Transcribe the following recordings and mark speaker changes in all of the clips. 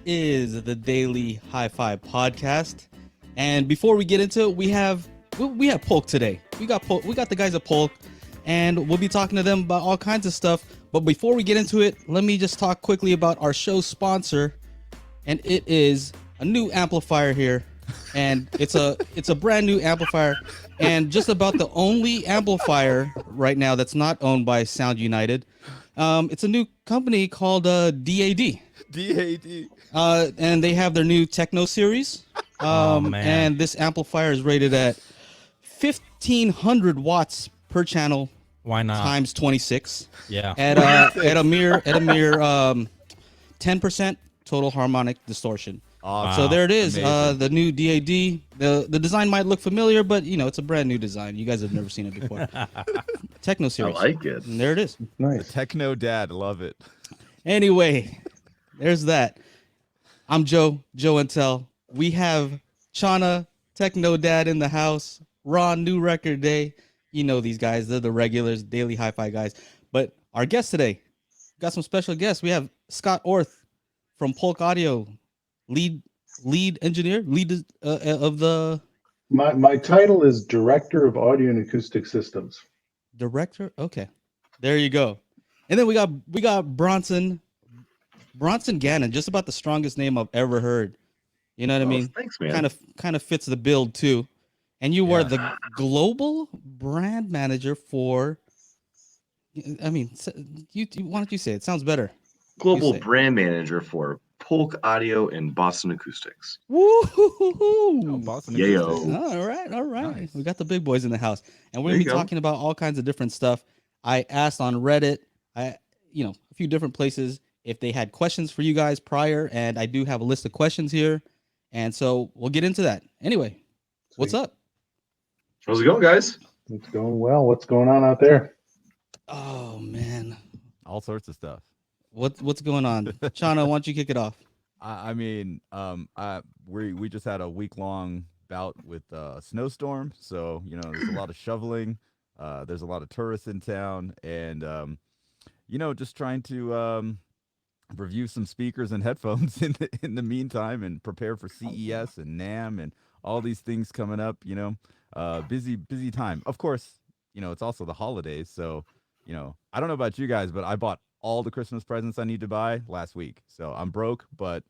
Speaker 1: is the Daily HiFi podcast, and before we get into it, we have Polk today. We got the guys at Polk, and we'll be talking to them about all kinds of stuff. But before we get into it, let me just talk quickly about our show's sponsor, and it is a new amplifier here, and it's a brand new amplifier, and just about the only amplifier right now that's not owned by Sound United. It's a new company called DAD.
Speaker 2: DAD.
Speaker 1: And they have their new Techno Series. And this amplifier is rated at 1,500 watts per channel.
Speaker 3: Why not?
Speaker 1: Times 26.
Speaker 3: Yeah.
Speaker 1: At a mere 10% total harmonic distortion.
Speaker 2: Awesome.
Speaker 1: So there it is.
Speaker 2: Amazing.
Speaker 1: The new DAD. The design might look familiar, but it's a brand new design. You guys have never seen it before. Techno Series.
Speaker 4: I like it.
Speaker 1: And there it is.
Speaker 2: The Techno Dad. Love it.
Speaker 1: Anyway, there's that. I'm Joe Intel. We have Chana, Techno Dad in the house. Ron, New Record Day. You know these guys. They're the regulars, Daily Hi-Fi guys. But our guest today, got some special guests. We have Scott Orth from Polk Audio, lead engineer, of the...
Speaker 5: My title is Director of Audio and Acoustic Systems.
Speaker 1: Director? Okay. There you go. And then we got Bronson Gannon, just about the strongest name I've ever heard. You know what I mean?
Speaker 4: Thanks, man.
Speaker 1: Kind of fits the build too. And you were the global brand manager for. I mean, why don't you say it? It sounds better.
Speaker 4: Global brand manager for Polk Audio and Boston Acoustics.
Speaker 1: Woo-hoo-hoo-hoo.
Speaker 2: Boston
Speaker 4: Yayo.
Speaker 2: Acoustics.
Speaker 1: All right.
Speaker 2: Nice.
Speaker 1: We got the big boys in the house, and we're
Speaker 4: There
Speaker 1: gonna
Speaker 4: you
Speaker 1: be
Speaker 4: go.
Speaker 1: talking about all kinds of different stuff. I asked on Reddit, a few different places if they had questions for you guys prior, and I do have a list of questions here, and so we'll get into that. Anyway, what's up?
Speaker 4: How's it going, guys?
Speaker 5: It's going well. What's going on out there?
Speaker 1: Oh man,
Speaker 2: All sorts of stuff.
Speaker 1: what's going on? Chana, why don't you kick it off?
Speaker 2: I mean, we just had a week-long bout with snowstorm, so there's a lot of shoveling. There's a lot of tourists in town, and just trying to review some speakers and headphones in the meantime, and prepare for CES and NAMM and all these things coming up. Busy time. Of course, it's also the holidays, so I don't know about you guys, but I bought all the Christmas presents I need to buy last week, so I'm broke, but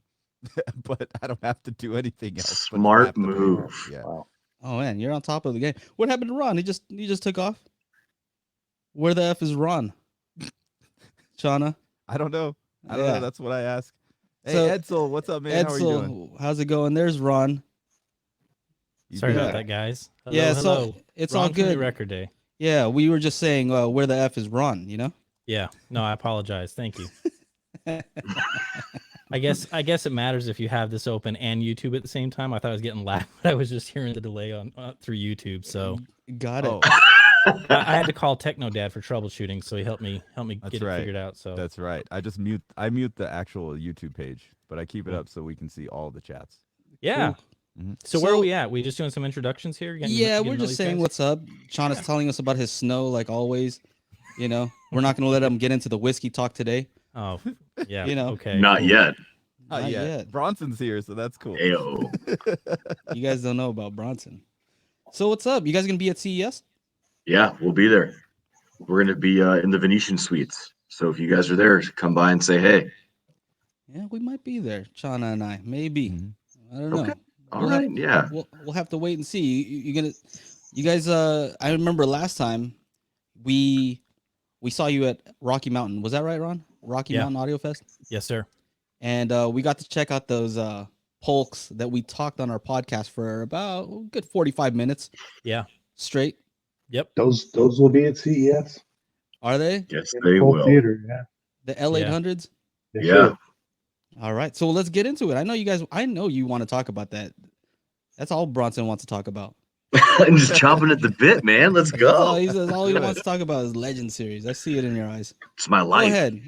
Speaker 2: I don't have to do anything else. but
Speaker 4: Smart
Speaker 2: have to pay
Speaker 4: move.
Speaker 2: more. Yeah.
Speaker 5: Wow.
Speaker 1: Oh man, you're on top of the game. What happened to Ron? He just took off. Where the F is Ron? Chana?
Speaker 2: I don't know. I don't
Speaker 1: Yeah.
Speaker 2: know. That's what I ask. Hey,
Speaker 1: So,
Speaker 2: Edsel, what's up, man? How are you doing?
Speaker 1: Edsel, how's it going? There's Ron.
Speaker 2: You
Speaker 3: Sorry
Speaker 2: good?
Speaker 3: about that, guys. Hello,
Speaker 1: Yeah,
Speaker 3: hello.
Speaker 1: so it's
Speaker 3: Ron
Speaker 1: all
Speaker 3: from New
Speaker 1: good.
Speaker 3: Record Day.
Speaker 1: Yeah, we were just saying where the F is Ron,
Speaker 3: Yeah. No, I apologize. Thank you. I guess it matters if you have this open and YouTube at the same time. I thought I was getting loud, but I was just hearing the delay on through YouTube. So
Speaker 1: Got it.
Speaker 2: Oh,
Speaker 3: I had to call Techno Dad for troubleshooting, so he helped me
Speaker 2: That's
Speaker 3: get it
Speaker 2: right.
Speaker 3: figured out. So
Speaker 2: that's right. I mute the actual YouTube page, but I keep it up so we can see all the chats.
Speaker 3: yeah.
Speaker 2: Mhm.
Speaker 3: So where
Speaker 1: So-
Speaker 3: are we at? We just doing some introductions here?
Speaker 1: Yeah, we're just saying what's up. Chana's telling us about his snow, like always. We're not going to let him get into the whiskey talk today.
Speaker 3: Oh, yeah. Okay.
Speaker 4: Not
Speaker 3: cool.
Speaker 4: yet.
Speaker 1: Not
Speaker 2: yet.
Speaker 1: yet.
Speaker 2: Bronson's here, so that's cool.
Speaker 4: Ayo.
Speaker 1: You guys don't know about Bronson. So what's up? You guys going to be at CES?
Speaker 4: Yeah, we'll be there. We're going to be in the Venetian Suites. So if you guys are there, come by and say hey.
Speaker 1: Yeah, we might be there, Chana and I. Maybe.
Speaker 2: Mhm.
Speaker 1: I don't know.
Speaker 4: Okay. All
Speaker 1: We'll
Speaker 4: right.
Speaker 1: have-
Speaker 4: Yeah.
Speaker 1: We'll have to wait and see. You guys. I remember last time we saw you at Rocky Mountain. Was that right, Ron? Rocky
Speaker 3: Yeah.
Speaker 1: Mountain Audio Fest.
Speaker 3: Yes, sir.
Speaker 1: And we got to check out those polks that we talked on our podcast for about a good 45 minutes
Speaker 3: Yeah.
Speaker 1: straight.
Speaker 3: Yep.
Speaker 5: Those will be at CES.
Speaker 1: Are they
Speaker 4: Yes,
Speaker 5: In
Speaker 4: they
Speaker 5: Polk
Speaker 4: will.
Speaker 5: Theater, yeah.
Speaker 1: the L800s?
Speaker 5: Yes,
Speaker 4: Yeah.
Speaker 5: sir.
Speaker 1: All right, so let's get into it. I know you want to talk about that. That's all Bronson wants to talk about.
Speaker 4: I'm just chomping at the bit, man. Let's
Speaker 1: That's all
Speaker 4: go.
Speaker 1: he says. All he
Speaker 2: Do
Speaker 1: wants
Speaker 2: it.
Speaker 1: to talk about is Legend Series. I see it in your eyes.
Speaker 4: It's my
Speaker 1: Go
Speaker 4: life.
Speaker 1: ahead.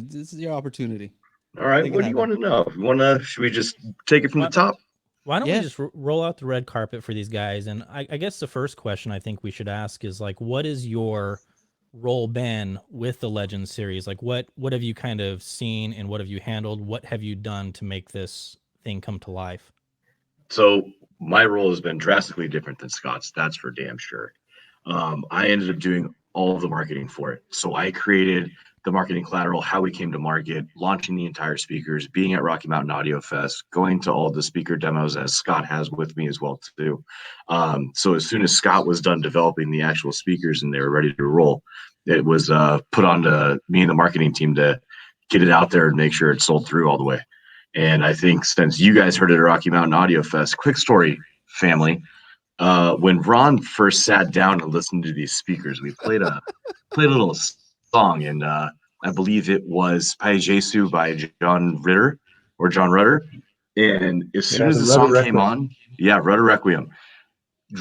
Speaker 1: This is your opportunity.
Speaker 4: All right.
Speaker 1: Make it
Speaker 4: What do you want to know? Should we just take it from the
Speaker 3: What?
Speaker 4: top?
Speaker 3: Why don't
Speaker 1: Yeah.
Speaker 3: we just roll out the red carpet for these guys? And I guess the first question I think we should ask is like, what is your role been with the Legend series? Like what have you kind of seen and what have you handled? What have you done to make this thing come to life?
Speaker 4: So my role has been drastically different than Scott's. That's for damn sure. I ended up doing all of the marketing for it. So I created the marketing collateral, how we came to market, launching the entire speakers, being at Rocky Mountain Audio Fest, going to all the speaker demos as Scott has with me as well too. So as soon as Scott was done developing the actual speakers and they were ready to roll, it was put on to me and the marketing team to get it out there and make sure it sold through all the way. And I think since you guys heard it at Rocky Mountain Audio Fest, quick story, family. When Ron first sat down and listened to these speakers, we played a little song, and I believe it was Pai Jesu by John Rudder. And as soon as the song came on, Rudder Requiem,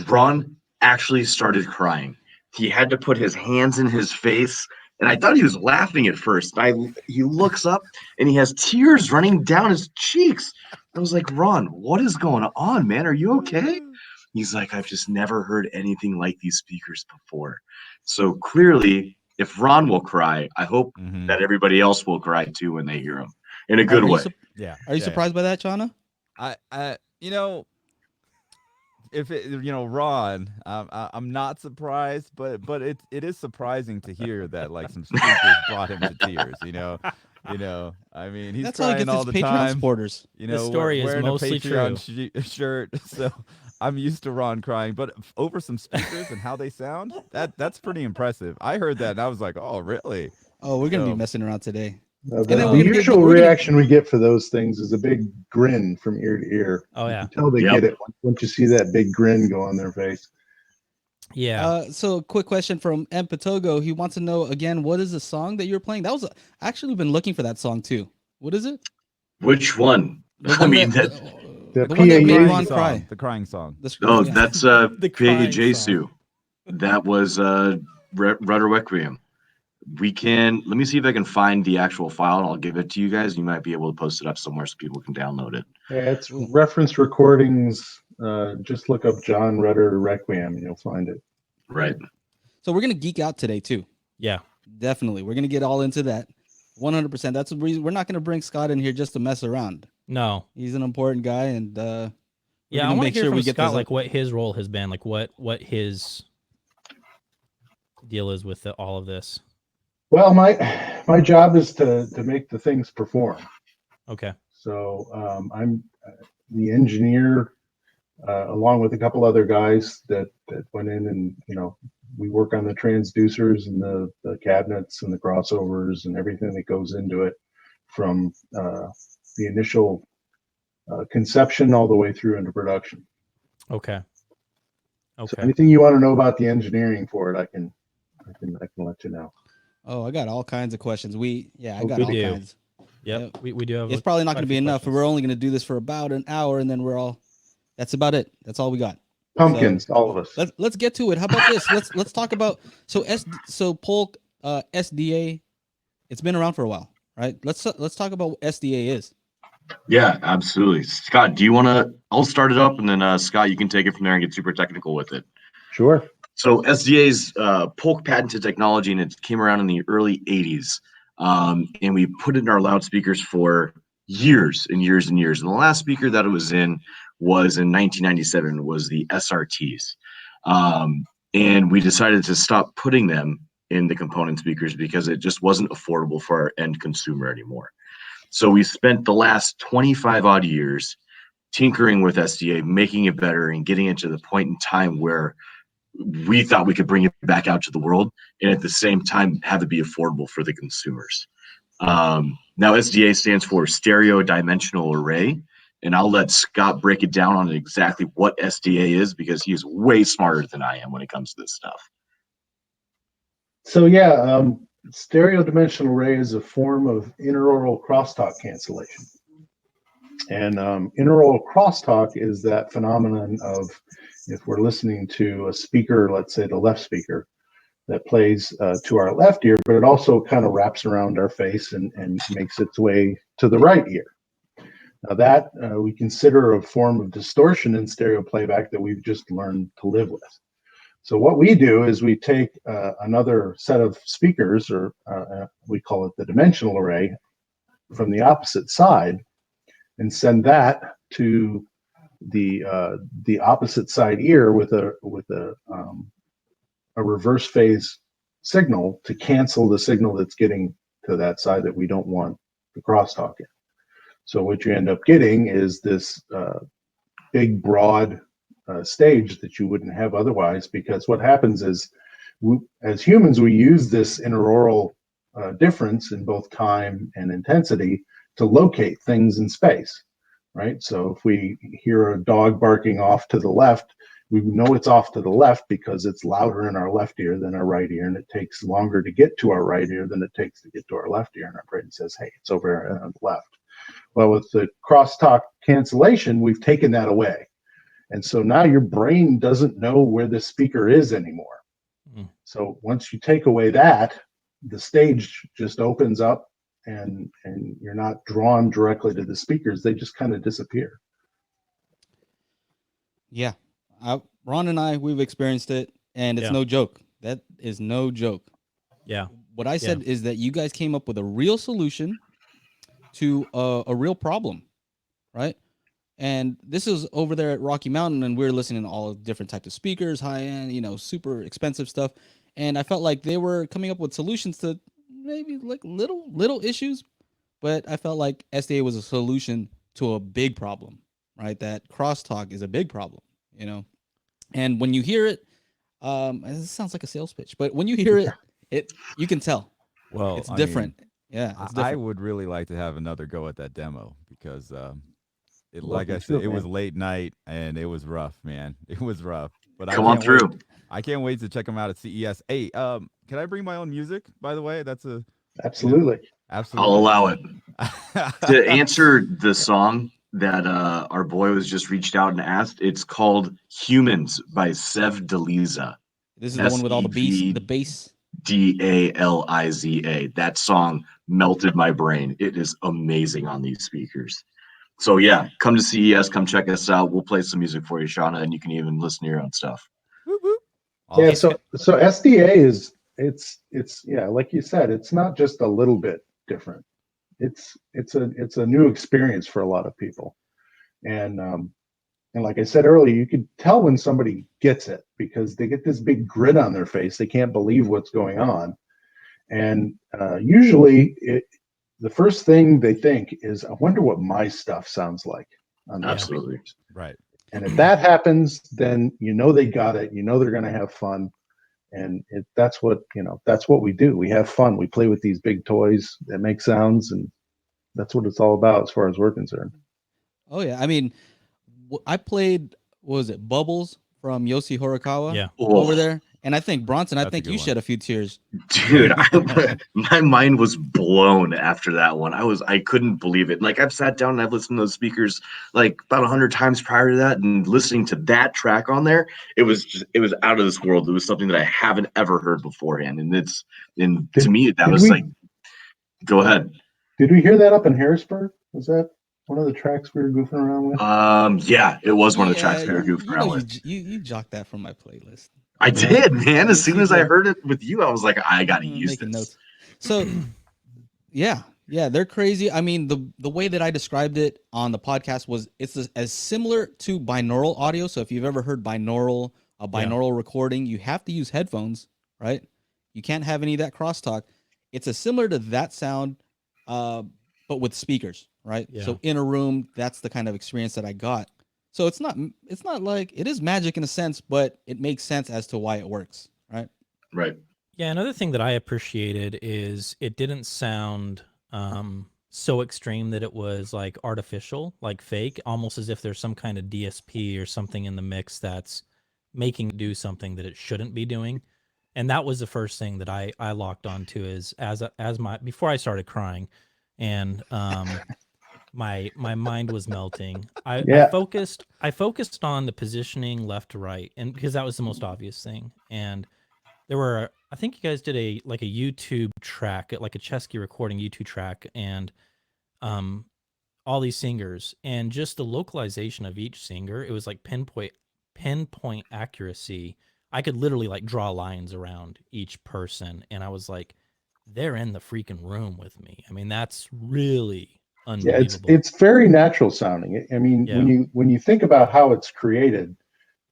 Speaker 4: Ron actually started crying. He had to put his hands in his face, and I thought he was laughing at first. He looks up and he has tears running down his cheeks. I was like, Ron, what is going on, man? Are you okay? He's like, I've just never heard anything like these speakers before. So clearly, if Ron will cry, I hope that everybody else will cry too when they hear them in a good way.
Speaker 1: Are you surprised by that, Chana?
Speaker 2: You know, if it, you know, Ron, I'm not surprised, but it is surprising to hear that like some speakers brought him to tears. You know, I mean, he's
Speaker 1: That's how he
Speaker 2: crying
Speaker 1: gets
Speaker 2: all
Speaker 1: his
Speaker 2: the
Speaker 1: Patreon
Speaker 2: time.
Speaker 1: supporters.
Speaker 2: You know,
Speaker 3: the story is
Speaker 2: wearing
Speaker 3: mostly
Speaker 2: a Patreon shirt, so I'm used to Ron crying. But over some speakers and how they sound, that's pretty impressive. I heard that and I was like, oh, really?
Speaker 1: Oh, we're gonna be messing around today.
Speaker 5: The usual reaction we get for those things is a big grin from ear to ear.
Speaker 3: Oh yeah,
Speaker 5: you can tell they get it once you see that big grin go on their face.
Speaker 3: Yeah.
Speaker 1: So quick question from M. Patogo. He wants to know again, what is the song that you're playing? That was actually been looking for that song too. What is it?
Speaker 4: Which one?
Speaker 1: The one
Speaker 4: the
Speaker 1: one that made Ron
Speaker 2: song,
Speaker 1: cry.
Speaker 2: the crying song.
Speaker 4: That's
Speaker 3: the crying
Speaker 4: Jesu.
Speaker 3: song.
Speaker 4: That was Rudder Requiem. Let me see if I can find the actual file and I'll give it to you guys. You might be able to post it up somewhere so people can download it.
Speaker 5: Yeah, it's reference recordings. Just look up John Rudder Requiem and you'll find it.
Speaker 4: Right.
Speaker 1: So we're gonna geek out today too.
Speaker 3: Yeah,
Speaker 1: definitely. We're gonna get all into that. 100%. That's the reason we're not gonna bring Scott in here just to mess around.
Speaker 3: No,
Speaker 1: he's an important guy, and
Speaker 3: I want to hear from Scott like what his role has been, like what his deal is with all of this.
Speaker 5: Well, my job is to make the things perform.
Speaker 3: Okay.
Speaker 5: So I'm the engineer, along with a couple other guys that went in and we work on the transducers and the cabinets and the crossovers and everything that goes into it, from the initial conception all the way through into production.
Speaker 3: Okay.
Speaker 5: So anything you want to know about the engineering for it, I can let you know.
Speaker 1: Oh, I got all kinds of questions. I got all kinds.
Speaker 3: Yep, we do have.
Speaker 1: It's probably not going to be enough. We're only going to do this for about an hour, and then that's about it. That's all we got.
Speaker 5: Pumpkins, all of us.
Speaker 1: Let's get to it. How about this? Let's talk about so Polk SDA. It's been around for a while, right? Let's talk about what SDA is.
Speaker 4: Yeah, absolutely. Scott, do you want to? I'll start it up, and then Scott, you can take it from there and get super technical with it.
Speaker 5: Sure.
Speaker 4: So SDA's Polk patented technology, and it came around in the early 80s. And we put it in our loudspeakers for years and years and years. And the last speaker that it was in 1997, was the SRTs. And we decided to stop putting them in the component speakers because it just wasn't affordable for our end consumer anymore. So we spent the last 25 odd years tinkering with SDA, making it better and getting it to the point in time where we thought we could bring it back out to the world and at the same time have it be affordable for the consumers. Now SDA stands for Stereo Dimensional Array, and I'll let Scott break it down on exactly what SDA is because he's way smarter than I am when it comes to this stuff.
Speaker 5: So stereo dimensional array is a form of intraoral crosstalk cancellation. And intraoral crosstalk is that phenomenon of, if we're listening to a speaker, let's say the left speaker, that plays to our left ear, but it also kind of wraps around our face and makes its way to the right ear. Now that we consider a form of distortion in stereo playback that we've just learned to live with. So what we do is we take another set of speakers, or we call it the dimensional array, from the opposite side, and send that to the opposite side ear with a reverse phase signal to cancel the signal that's getting to that side that we don't want the crosstalk in. So what you end up getting is this big, broad stage that you wouldn't have otherwise, because what happens is, as humans, we use this interaural difference in both time and intensity to locate things in space, right? So if we hear a dog barking off to the left, we know it's off to the left because it's louder in our left ear than our right ear, and it takes longer to get to our right ear than it takes to get to our left ear, and our brain says, hey, it's over on the left. Well, with the crosstalk cancellation, we've taken that away. And so now your brain doesn't know where the speaker is anymore. Mm. So once you take away that, the stage just opens up, and you're not drawn directly to the speakers. They just kind of disappear.
Speaker 1: Yeah. Ron and I, we've experienced it, and it's no joke. That is no joke.
Speaker 3: Yeah.
Speaker 1: What I said is that you guys came up with a real solution to a real problem, right? And this is over there at Rocky Mountain, and we're listening to all different types of speakers, high-end, super expensive stuff. And I felt like they were coming up with solutions to maybe like little issues, but I felt like SDA was a solution to a big problem, right? That crosstalk is a big problem, And when you hear it, it sounds like a sales pitch, but when you hear it, you can tell.
Speaker 2: Well,
Speaker 1: it's different. It's different.
Speaker 2: I would really like to have another go at that demo, because like I said, it was late night and it was rough, man. It was rough. But
Speaker 4: come on through.
Speaker 2: I can't wait to check them out at CES. Hey, can I bring my own music, by the way? That's
Speaker 5: absolutely.
Speaker 2: Absolutely.
Speaker 4: I'll allow it. To answer the song that our boy was just reached out and asked, it's called Humans by Sev Daliza.
Speaker 1: This is the one with all the bass.
Speaker 4: Daliza. That song melted my brain. It is amazing on these speakers. So yeah, come to CES, come check us out. We'll play some music for you, Shauna, and you can even listen to your own stuff.
Speaker 2: Whoop, whoop.
Speaker 5: Awesome. Yeah, so SDA is it's like you said, it's not just a little bit different. It's a new experience for a lot of people, and like I said earlier, you could tell when somebody gets it because they get this big grin on their face. They can't believe what's going on, and usually the first thing they think is, I wonder what my stuff sounds like.
Speaker 4: Absolutely.
Speaker 2: Right.
Speaker 5: And if that happens, then they got it. They're going to have fun. And that's what we do. We have fun. We play with these big toys that make sounds, and that's what it's all about as far as we're concerned.
Speaker 1: Oh, yeah. I mean, I played, what was it, Bubbles from Yoshi Horikawa over there. And I think, Bronson, I think you shed a few tears.
Speaker 4: Dude, my mind was blown after that one. I couldn't believe it. Like, I've sat down and I've listened to those speakers like about 100 times prior to that, and listening to that track on there, it was out of this world. It was something that I haven't ever heard beforehand. And to me, that was like, go ahead.
Speaker 5: Did we hear that up in Harrisburg? Was that one of the tracks we were goofing around with?
Speaker 4: Yeah, it was one of the tracks we were goofing around with.
Speaker 1: You jocked that from my playlist.
Speaker 4: I did, man. As soon as I heard it with you, I was like, I gotta use this.
Speaker 1: Notes. So, yeah, they're crazy. I mean, the way that I described it on the podcast was it's as similar to binaural audio. So if you've ever heard binaural recording, you have to use headphones, right? You can't have any of that crosstalk. It's as similar to that sound, but with speakers, right?
Speaker 3: Yeah.
Speaker 1: So in a room, that's the kind of experience that I got. So it's not like, it is magic in a sense, but it makes sense as to why it works, right?
Speaker 4: Right.
Speaker 3: Yeah, another thing that I appreciated is it didn't sound so extreme that it was like artificial, like fake, almost as if there's some kind of DSP or something in the mix that's making it do something that it shouldn't be doing. And that was the first thing that I locked onto before I started crying, and my mind was melting. I focused on the positioning left to right, and because that was the most obvious thing. And there were, I think you guys did a YouTube track, like a Chesky recording YouTube track, and all these singers, and just the localization of each singer, it was like pinpoint accuracy I could literally like draw lines around each person, and I was like, they're in the freaking room with me. I mean, that's really
Speaker 5: Yeah,
Speaker 3: unbelievable.
Speaker 5: it's very natural sounding. I mean,
Speaker 3: Yeah.
Speaker 5: when you think about how it's created,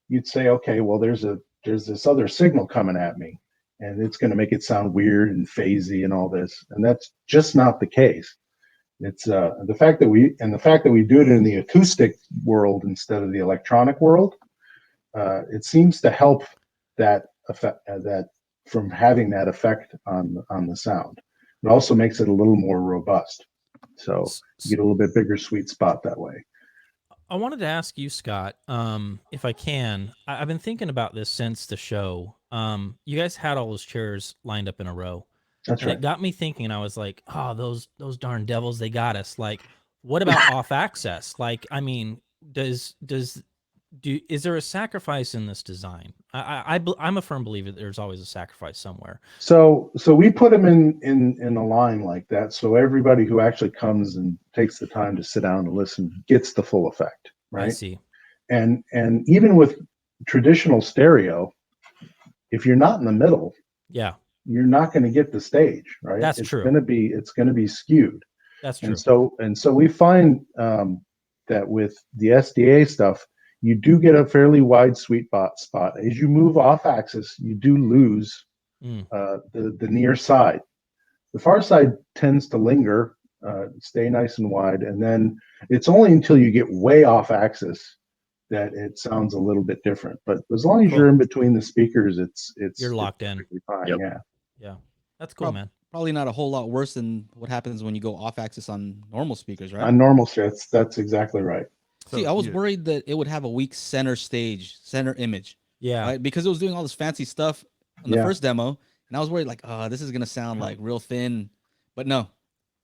Speaker 5: you'd say, okay, well, there's this other signal coming at me, and it's going to make it sound weird and phasey and all this, and that's just not the case. It's the fact that we do it in the acoustic world instead of the electronic world. It seems to help that effect that from having that effect on the sound. It also makes it a little more robust. So
Speaker 3: S-
Speaker 5: you get a little bit bigger sweet spot that way.
Speaker 3: I wanted to ask you, Scott, if I can. I've been thinking about this since the show. You guys had all those chairs lined up in a row,
Speaker 5: That's
Speaker 3: and
Speaker 5: right.
Speaker 3: it got me thinking. And I was like, "Oh, those darn devils! They got us." Like, what about off access? Like, I mean, is there a sacrifice in this design? I'm a firm believer that there's always a sacrifice somewhere.
Speaker 5: So we put them in a line like that, so everybody who actually comes and takes the time to sit down and listen gets the full effect,
Speaker 3: I
Speaker 5: right?
Speaker 3: see.
Speaker 5: And even with traditional stereo, if you're not in the middle,
Speaker 3: Yeah,
Speaker 5: you're not going to get the stage, right?
Speaker 3: that's
Speaker 5: It's
Speaker 3: true.
Speaker 5: going to be skewed.
Speaker 3: That's true.
Speaker 5: And so we find that with the SDA stuff, you do get a fairly wide sweet spot. As you move off axis, you do lose
Speaker 3: Mm.
Speaker 5: the near side. The far side tends to linger, stay nice and wide, and then it's only until you get way off axis that it sounds a little bit different. But as long as
Speaker 3: Cool.
Speaker 5: you're in between the speakers,
Speaker 3: You're locked in.
Speaker 5: perfectly fine.
Speaker 4: Yep.
Speaker 5: Yeah.
Speaker 3: Yeah, that's cool, man.
Speaker 1: Probably not a whole lot worse than what happens when you go off axis on normal speakers, right?
Speaker 5: On normal sets, that's exactly right.
Speaker 1: See,
Speaker 2: So,
Speaker 1: I was
Speaker 2: yeah.
Speaker 1: worried that it would have a weak center image,
Speaker 3: Yeah,
Speaker 1: right? Because it was doing all this fancy stuff on the
Speaker 5: Yeah.
Speaker 1: first demo, and I was worried like, oh, this is gonna sound like real thin, but no,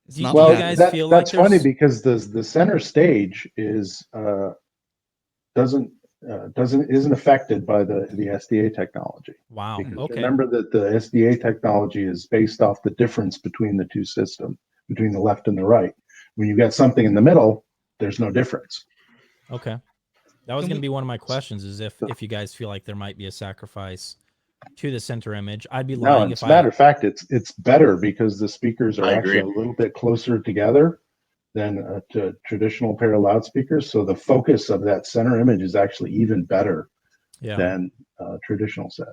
Speaker 1: it's
Speaker 3: Do-
Speaker 1: not.
Speaker 3: do
Speaker 1: what
Speaker 3: you
Speaker 5: Well,
Speaker 3: guys
Speaker 1: happens.
Speaker 3: feel like
Speaker 5: that's funny
Speaker 3: there's-
Speaker 5: because the center stage is isn't affected by the SDA technology.
Speaker 3: wow.
Speaker 5: Because
Speaker 3: Okay.
Speaker 5: remember that the SDA technology is based off the difference between the two systems, between the left and the right. When you got something in the middle, there's no difference.
Speaker 3: Okay. That was
Speaker 1: Can
Speaker 3: going to
Speaker 1: we-
Speaker 3: be one of my questions: is if you guys feel like there might be a sacrifice to the center image. I'd be
Speaker 5: No,
Speaker 3: lying
Speaker 5: as
Speaker 3: if
Speaker 5: a matter of fact, it's better because the speakers are
Speaker 4: I
Speaker 5: actually
Speaker 4: agree.
Speaker 5: a little bit closer together than a traditional pair of loudspeakers. So the focus of that center image is actually even better
Speaker 3: Yeah.
Speaker 5: than a traditional set.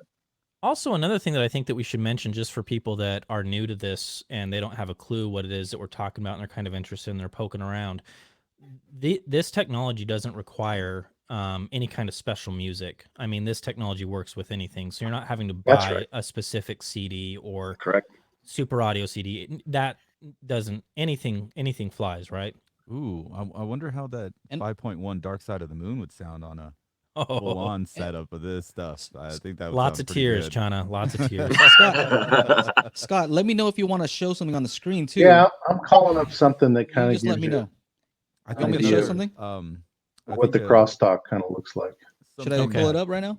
Speaker 3: Also, another thing that I think that we should mention, just for people that are new to this and they don't have a clue what it is that we're talking about and they're kind of interested and they're poking around, this technology doesn't require any kind of special music. I mean, this technology works with anything, so you're not having to
Speaker 5: That's
Speaker 3: buy
Speaker 5: right.
Speaker 3: a specific CD or
Speaker 4: Correct.
Speaker 3: super audio CD. That doesn't anything flies, right?
Speaker 2: Ooh, I wonder how that
Speaker 1: And-
Speaker 2: 5.1 Dark Side of the Moon would sound on a
Speaker 3: Oh,
Speaker 2: full-on setup of this stuff. I think that would
Speaker 3: lots
Speaker 2: sound
Speaker 3: of
Speaker 2: pretty
Speaker 3: tears,
Speaker 2: good.
Speaker 3: Chana. Lots of tears.
Speaker 1: Scott, let me know if you want to show something on the screen too.
Speaker 5: Yeah, I'm calling up something that
Speaker 1: You
Speaker 5: kind of
Speaker 1: just
Speaker 5: gives
Speaker 1: let me
Speaker 5: you
Speaker 1: know.
Speaker 2: I
Speaker 1: You want me to
Speaker 2: think
Speaker 1: show
Speaker 2: another,
Speaker 1: something?
Speaker 2: I
Speaker 5: what the
Speaker 2: think,
Speaker 5: crosstalk kind of looks like.
Speaker 1: Should I
Speaker 2: something
Speaker 1: pull
Speaker 2: that-
Speaker 1: it up right now?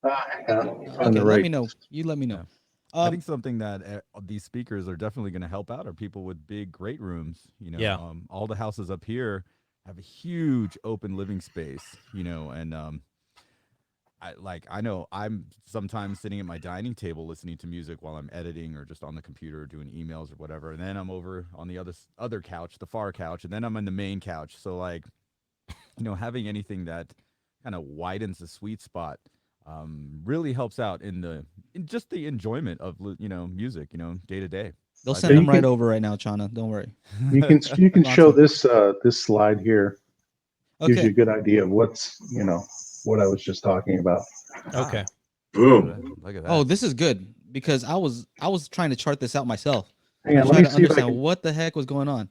Speaker 5: Hang on,
Speaker 1: Okay,
Speaker 5: find the
Speaker 1: let
Speaker 5: right-
Speaker 1: me know. You let me know.
Speaker 2: I think something that these speakers are definitely going to help out are people with big great rooms. You know,
Speaker 3: Yeah.
Speaker 2: All the houses up here have a huge open living space. You know, and I know I'm sometimes sitting at my dining table listening to music while I'm editing or just on the computer doing emails or whatever, and then I'm over on the other couch, the far couch, and then I'm on the main couch. So like, you know, having anything that kind of widens the sweet spot really helps out in just the enjoyment of music, day to day.
Speaker 1: They'll
Speaker 2: I
Speaker 1: send
Speaker 2: think-
Speaker 1: them
Speaker 5: you
Speaker 1: right
Speaker 5: can-
Speaker 1: over right now, Chana. Don't worry.
Speaker 5: You can show
Speaker 1: Bronson.
Speaker 5: this slide here. Gives you
Speaker 1: Okay.
Speaker 5: a good idea of what I was just talking about.
Speaker 3: Okay.
Speaker 4: Boom.
Speaker 2: Look at that.
Speaker 1: Oh, this is good because I was trying to chart this out myself.
Speaker 5: Hang on, let
Speaker 1: Trying
Speaker 5: me
Speaker 1: to
Speaker 5: see if I
Speaker 1: understand
Speaker 5: can,
Speaker 1: what the heck was going on.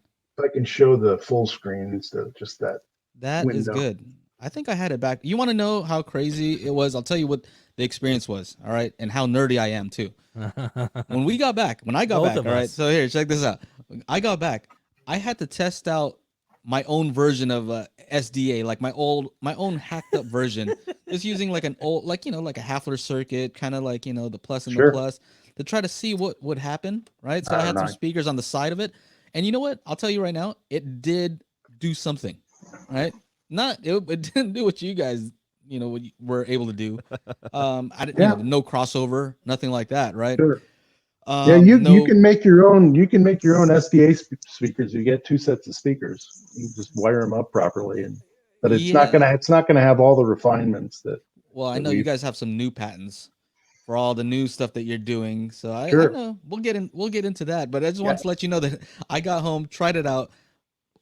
Speaker 5: show the full screen instead of just that.
Speaker 1: That is
Speaker 5: Window.
Speaker 1: good. I think I had it back. You want to know how crazy it was? I'll tell you what the experience was. All right, and how nerdy I am too. When I got back,
Speaker 3: Both of
Speaker 1: all right.
Speaker 3: us.
Speaker 1: So here, check this out. I got back. I had to test out my own version of SDA, like my own hacked up version, just using like an old, like a Hafler circuit, kind of like the plus and
Speaker 5: Sure.
Speaker 1: the plus, to try to see what would happen, right? So I had some
Speaker 5: Right.
Speaker 1: speakers on the side of it, and you know what? I'll tell you right now, it did do something, right? It didn't do what you guys what we're able to do. I didn't,
Speaker 5: Yeah.
Speaker 1: no crossover, nothing like that, right?
Speaker 5: Sure. Yeah, you
Speaker 1: No,
Speaker 5: can make your own. You can make your own SDA speakers. You get two sets of speakers. You just wire them up properly, but it's not
Speaker 1: yeah.
Speaker 5: gonna have all the refinements that
Speaker 1: Well, I
Speaker 5: that
Speaker 1: know you
Speaker 5: we.
Speaker 1: guys have some new patents for all the new stuff that you're doing, so I
Speaker 5: Sure.
Speaker 1: know we'll get into that. But I just
Speaker 5: Yeah.
Speaker 1: wanted to let you know that I got home, tried it out,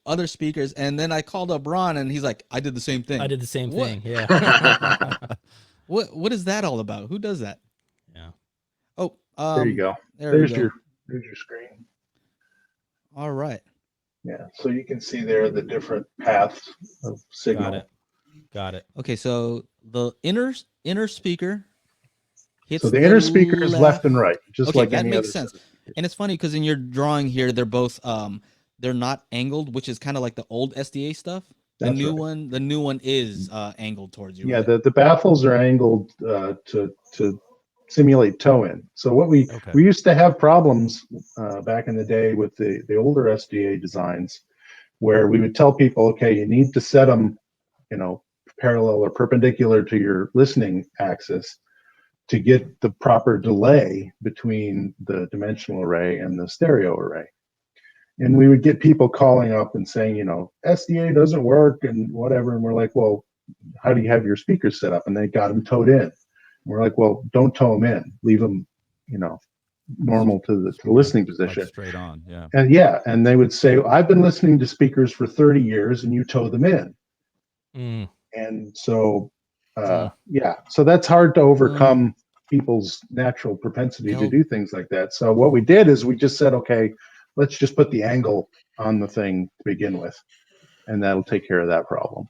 Speaker 1: other speakers, and then I called up Ron, and he's like, I did the same thing.
Speaker 3: I did the same
Speaker 1: What?
Speaker 3: thing. Yeah.
Speaker 1: What is that all about? Who does that?
Speaker 3: Yeah.
Speaker 1: Oh,
Speaker 5: There you go.
Speaker 1: There
Speaker 5: There's
Speaker 1: we go.
Speaker 5: your screen.
Speaker 1: All right.
Speaker 5: Yeah, so you can see there the different paths of signal.
Speaker 3: Got it.
Speaker 1: Okay, so the inner speaker hits
Speaker 5: So the inner speaker is left and right, just
Speaker 1: Okay,
Speaker 5: like
Speaker 1: that
Speaker 5: any
Speaker 1: makes
Speaker 5: other
Speaker 1: sense.
Speaker 5: set.
Speaker 1: And it's funny because in your drawing here, they're both they're not angled, which is kind of like the old SDA stuff.
Speaker 5: That's right.
Speaker 1: The new one is angled towards you.
Speaker 5: Yeah,
Speaker 1: right?
Speaker 5: the baffles are angled to simulate toe in. So what we used to have problems back in the day with the older SDA designs, where we would tell people, okay, you need to set them, parallel or perpendicular to your listening axis to get the proper delay between the dimensional array and the stereo array. And we would get people calling up and saying, SDA doesn't work and whatever. And we're like, well, how do you have your speakers set up? And they got them towed in. We're like, well, don't tow them in. Leave them, normal to the listening position.
Speaker 2: Like straight on, yeah.
Speaker 5: And they would say, I've been listening to speakers for 30 years and you tow them in.
Speaker 3: Mm.
Speaker 5: And so, so that's hard to overcome people's natural propensity to do things like that. So what we did is we just said, okay, let's just put the angle on the thing to begin with, and that'll take care of that problem.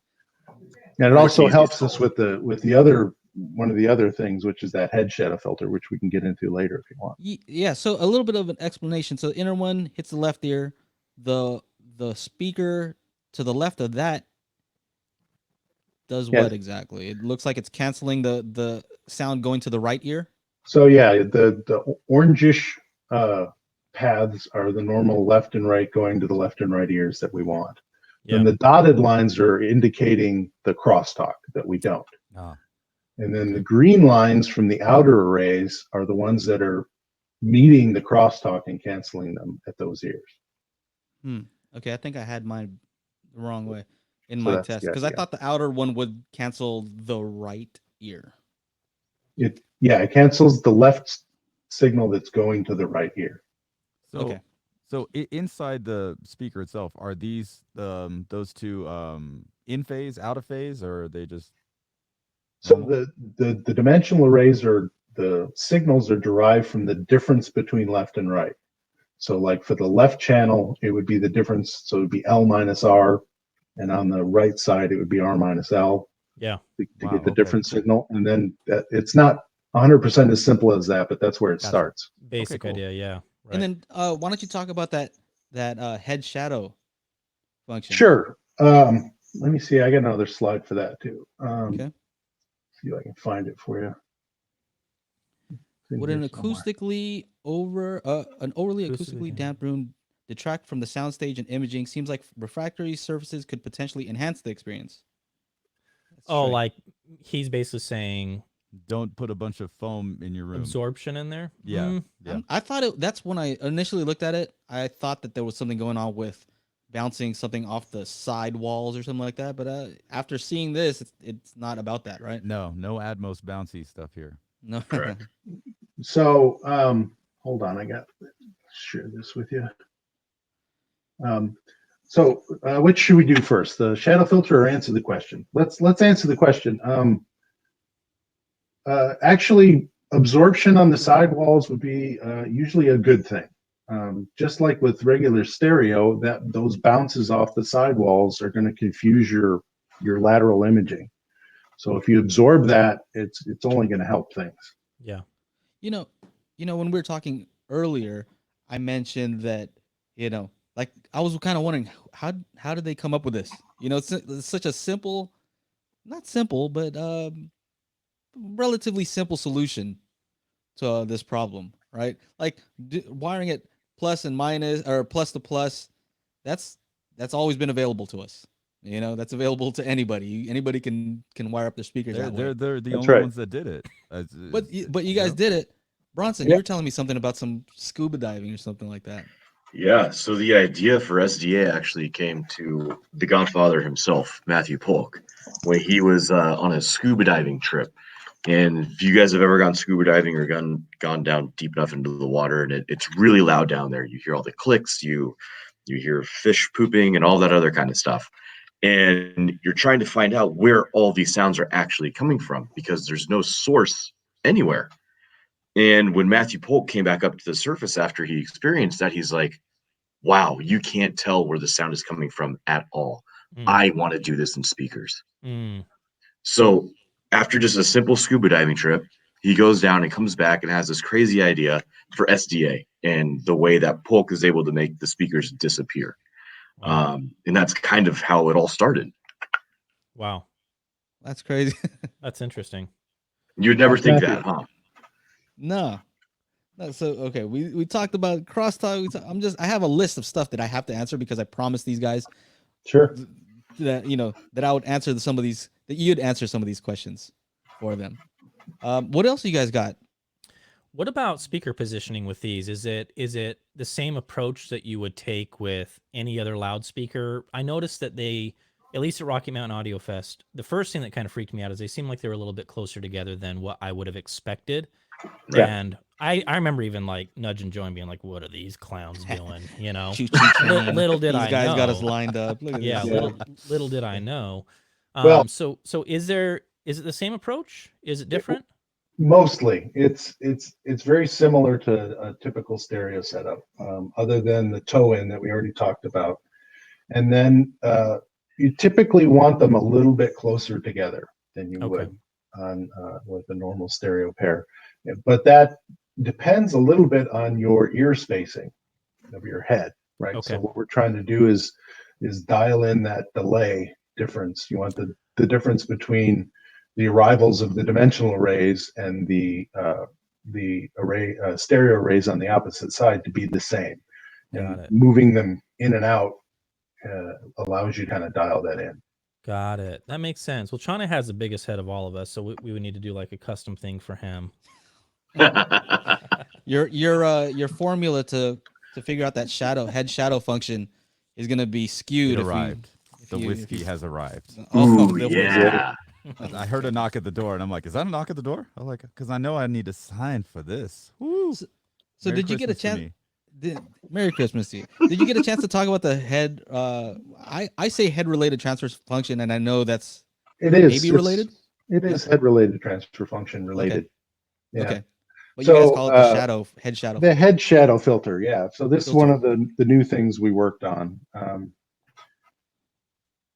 Speaker 5: And it also helps us with the other one of the other things, which is that head shadow filter, which we can get into later if you want.
Speaker 1: Yeah. So a little bit of an explanation. So the inner one hits the left ear. The speaker to the left of that does what exactly? It looks like it's canceling the sound going to the right ear.
Speaker 5: So yeah, the orangish paths are the normal left and right going to the left and right ears that we want. And the dotted lines are indicating the crosstalk that we don't. And then the green lines from the outer arrays are the ones that are meeting the crosstalk and canceling them at those ears.
Speaker 1: Okay, I think I had mine the wrong way in my test because I thought the outer one would cancel the right ear.
Speaker 5: It cancels the left signal that's going to the right ear.
Speaker 2: So inside the speaker itself, are these those two in phase, out of phase, or are they just?
Speaker 5: So the dimensional arrays the signals are derived from the difference between left and right. So like for the left channel, it would be the difference. So it would be L minus R, and on the right side, it would be R minus L.
Speaker 3: Yeah.
Speaker 5: To get the different signal, and then it's not 100% as simple as that, but that's where it starts.
Speaker 3: Basic idea, yeah. Right.
Speaker 1: And then why don't you talk about that head shadow function?
Speaker 5: Sure. Let me see. I got another slide for that too.
Speaker 1: Okay.
Speaker 5: See if I can find it for you.
Speaker 1: Would an overly acoustically damp room detract from the soundstage and imaging? Seems like refractory surfaces could potentially enhance the experience.
Speaker 3: Like he's basically saying,
Speaker 2: don't put a bunch of foam in your room.
Speaker 3: Absorption in there.
Speaker 2: Yeah.
Speaker 1: I thought that's when I initially looked at it. I thought that there was something going on with bouncing something off the side walls or something like that. But after seeing this, it's not about that, right?
Speaker 2: No Atmos bouncy stuff here.
Speaker 1: No.
Speaker 4: Correct.
Speaker 5: So hold on, I got to share this with you. So which should we do first, the shadow filter or answer the question? Let's answer the question. Actually, absorption on the sidewalls would be usually a good thing. Just like with regular stereo, those bounces off the sidewalls are going to confuse your lateral imaging. So if you absorb that, it's only going to help things.
Speaker 3: Yeah.
Speaker 1: When we were talking earlier, I mentioned that, like I was kind of wondering how did they come up with this? It's such a simple, not simple, but relatively simple solution to this problem, right? Like wiring it plus and minus or plus to plus, that's always been available to us. You know, that's available to anybody. Anybody can wire up their speakers that way.
Speaker 2: They're the
Speaker 5: That's
Speaker 2: only
Speaker 5: right.
Speaker 2: ones that did it.
Speaker 1: But you guys did it. Bronson,
Speaker 5: Yeah.
Speaker 1: you were telling me something about some scuba diving or something like that.
Speaker 4: Yeah, so the idea for SDA actually came to the Godfather himself, Matthew Polk, when he was on a scuba diving trip. And if you guys have ever gone scuba diving or gone down deep enough into the water, and it's really loud down there. You hear all the clicks, you hear fish pooping and all that other kind of stuff. And you're trying to find out where all these sounds are actually coming from because there's no source anywhere. And when Matthew Polk came back up to the surface after he experienced that, he's like, wow, you can't tell where the sound is coming from at all.
Speaker 3: Mm,
Speaker 4: I want to do this in speakers.
Speaker 3: mm.
Speaker 4: So after just a simple scuba diving trip, he goes down and comes back and has this crazy idea for SDA and the way that Polk is able to make the speakers disappear.
Speaker 3: Wow.
Speaker 4: And that's kind of how it all started.
Speaker 3: Wow.
Speaker 1: That's crazy.
Speaker 3: That's interesting.
Speaker 4: You'd never
Speaker 5: That's
Speaker 4: think
Speaker 5: Matthew.
Speaker 4: that, huh?
Speaker 1: No. No, so okay, we talked about crosstalk. I have a list of stuff that I have to answer because I promised these guys
Speaker 5: Sure.
Speaker 1: that that I would answer some of these, that you'd answer some of these questions for them. What else you guys got?
Speaker 3: What about speaker positioning with these? Is it the same approach that you would take with any other loudspeaker? I noticed that they, at least at Rocky Mountain Audio Fest, the first thing that kind of freaked me out is they seemed like they were a little bit closer together than what I would have expected.
Speaker 5: Yeah.
Speaker 3: And I remember even like nudging Joe and being like, "What are these clowns doing?" You know.
Speaker 1: Choo, choo, choo.
Speaker 3: Little did
Speaker 1: These
Speaker 3: I
Speaker 1: guys
Speaker 3: know.
Speaker 1: got us lined up. Look at
Speaker 3: Yeah,
Speaker 1: this.
Speaker 5: Yeah.
Speaker 3: little did I know.
Speaker 5: Well-
Speaker 3: So is it the same approach? Is it different?
Speaker 5: Mostly, it's very similar to a typical stereo setup, other than the toe in that we already talked about. And then you typically want them a little bit closer together than you
Speaker 3: Okay.
Speaker 5: would on with a normal stereo pair. But that depends a little bit on your ear spacing of your head, right?
Speaker 3: Okay.
Speaker 5: So what we're trying to do is dial in that delay difference. You want the difference between the arrivals of the dimensional arrays and the array stereo arrays on the opposite side to be the same.
Speaker 3: Got
Speaker 5: And
Speaker 3: it.
Speaker 5: moving them in and out allows you to kind of dial that in.
Speaker 3: Got it. That makes sense. Well, Chana has the biggest head of all of us, so we would need to do like a custom thing for him.
Speaker 1: Your formula to figure out that head shadow function is gonna be skewed.
Speaker 2: It arrived.
Speaker 1: if
Speaker 2: The
Speaker 1: you-
Speaker 2: whiskey has arrived.
Speaker 4: Ooh,
Speaker 1: the
Speaker 4: yeah.
Speaker 2: I heard a knock at the door, and I'm like, "Is that a knock at the door?" I'm like, "Because I know I need to sign for this." Woo.
Speaker 1: So
Speaker 2: Merry
Speaker 1: did you get a
Speaker 2: Christmas to
Speaker 1: chance?
Speaker 2: me.
Speaker 1: Merry Christmas to you. Did you get a chance to talk about the head? I say head related transfer function, and I know that's
Speaker 5: It is
Speaker 1: maybe related.
Speaker 5: It is head related, transfer function related. Yeah.
Speaker 1: Okay, but you guys
Speaker 5: So,
Speaker 1: call it the head shadow.
Speaker 5: The head shadow filter, yeah. So this is
Speaker 1: Filter.
Speaker 5: one of the new things we worked on.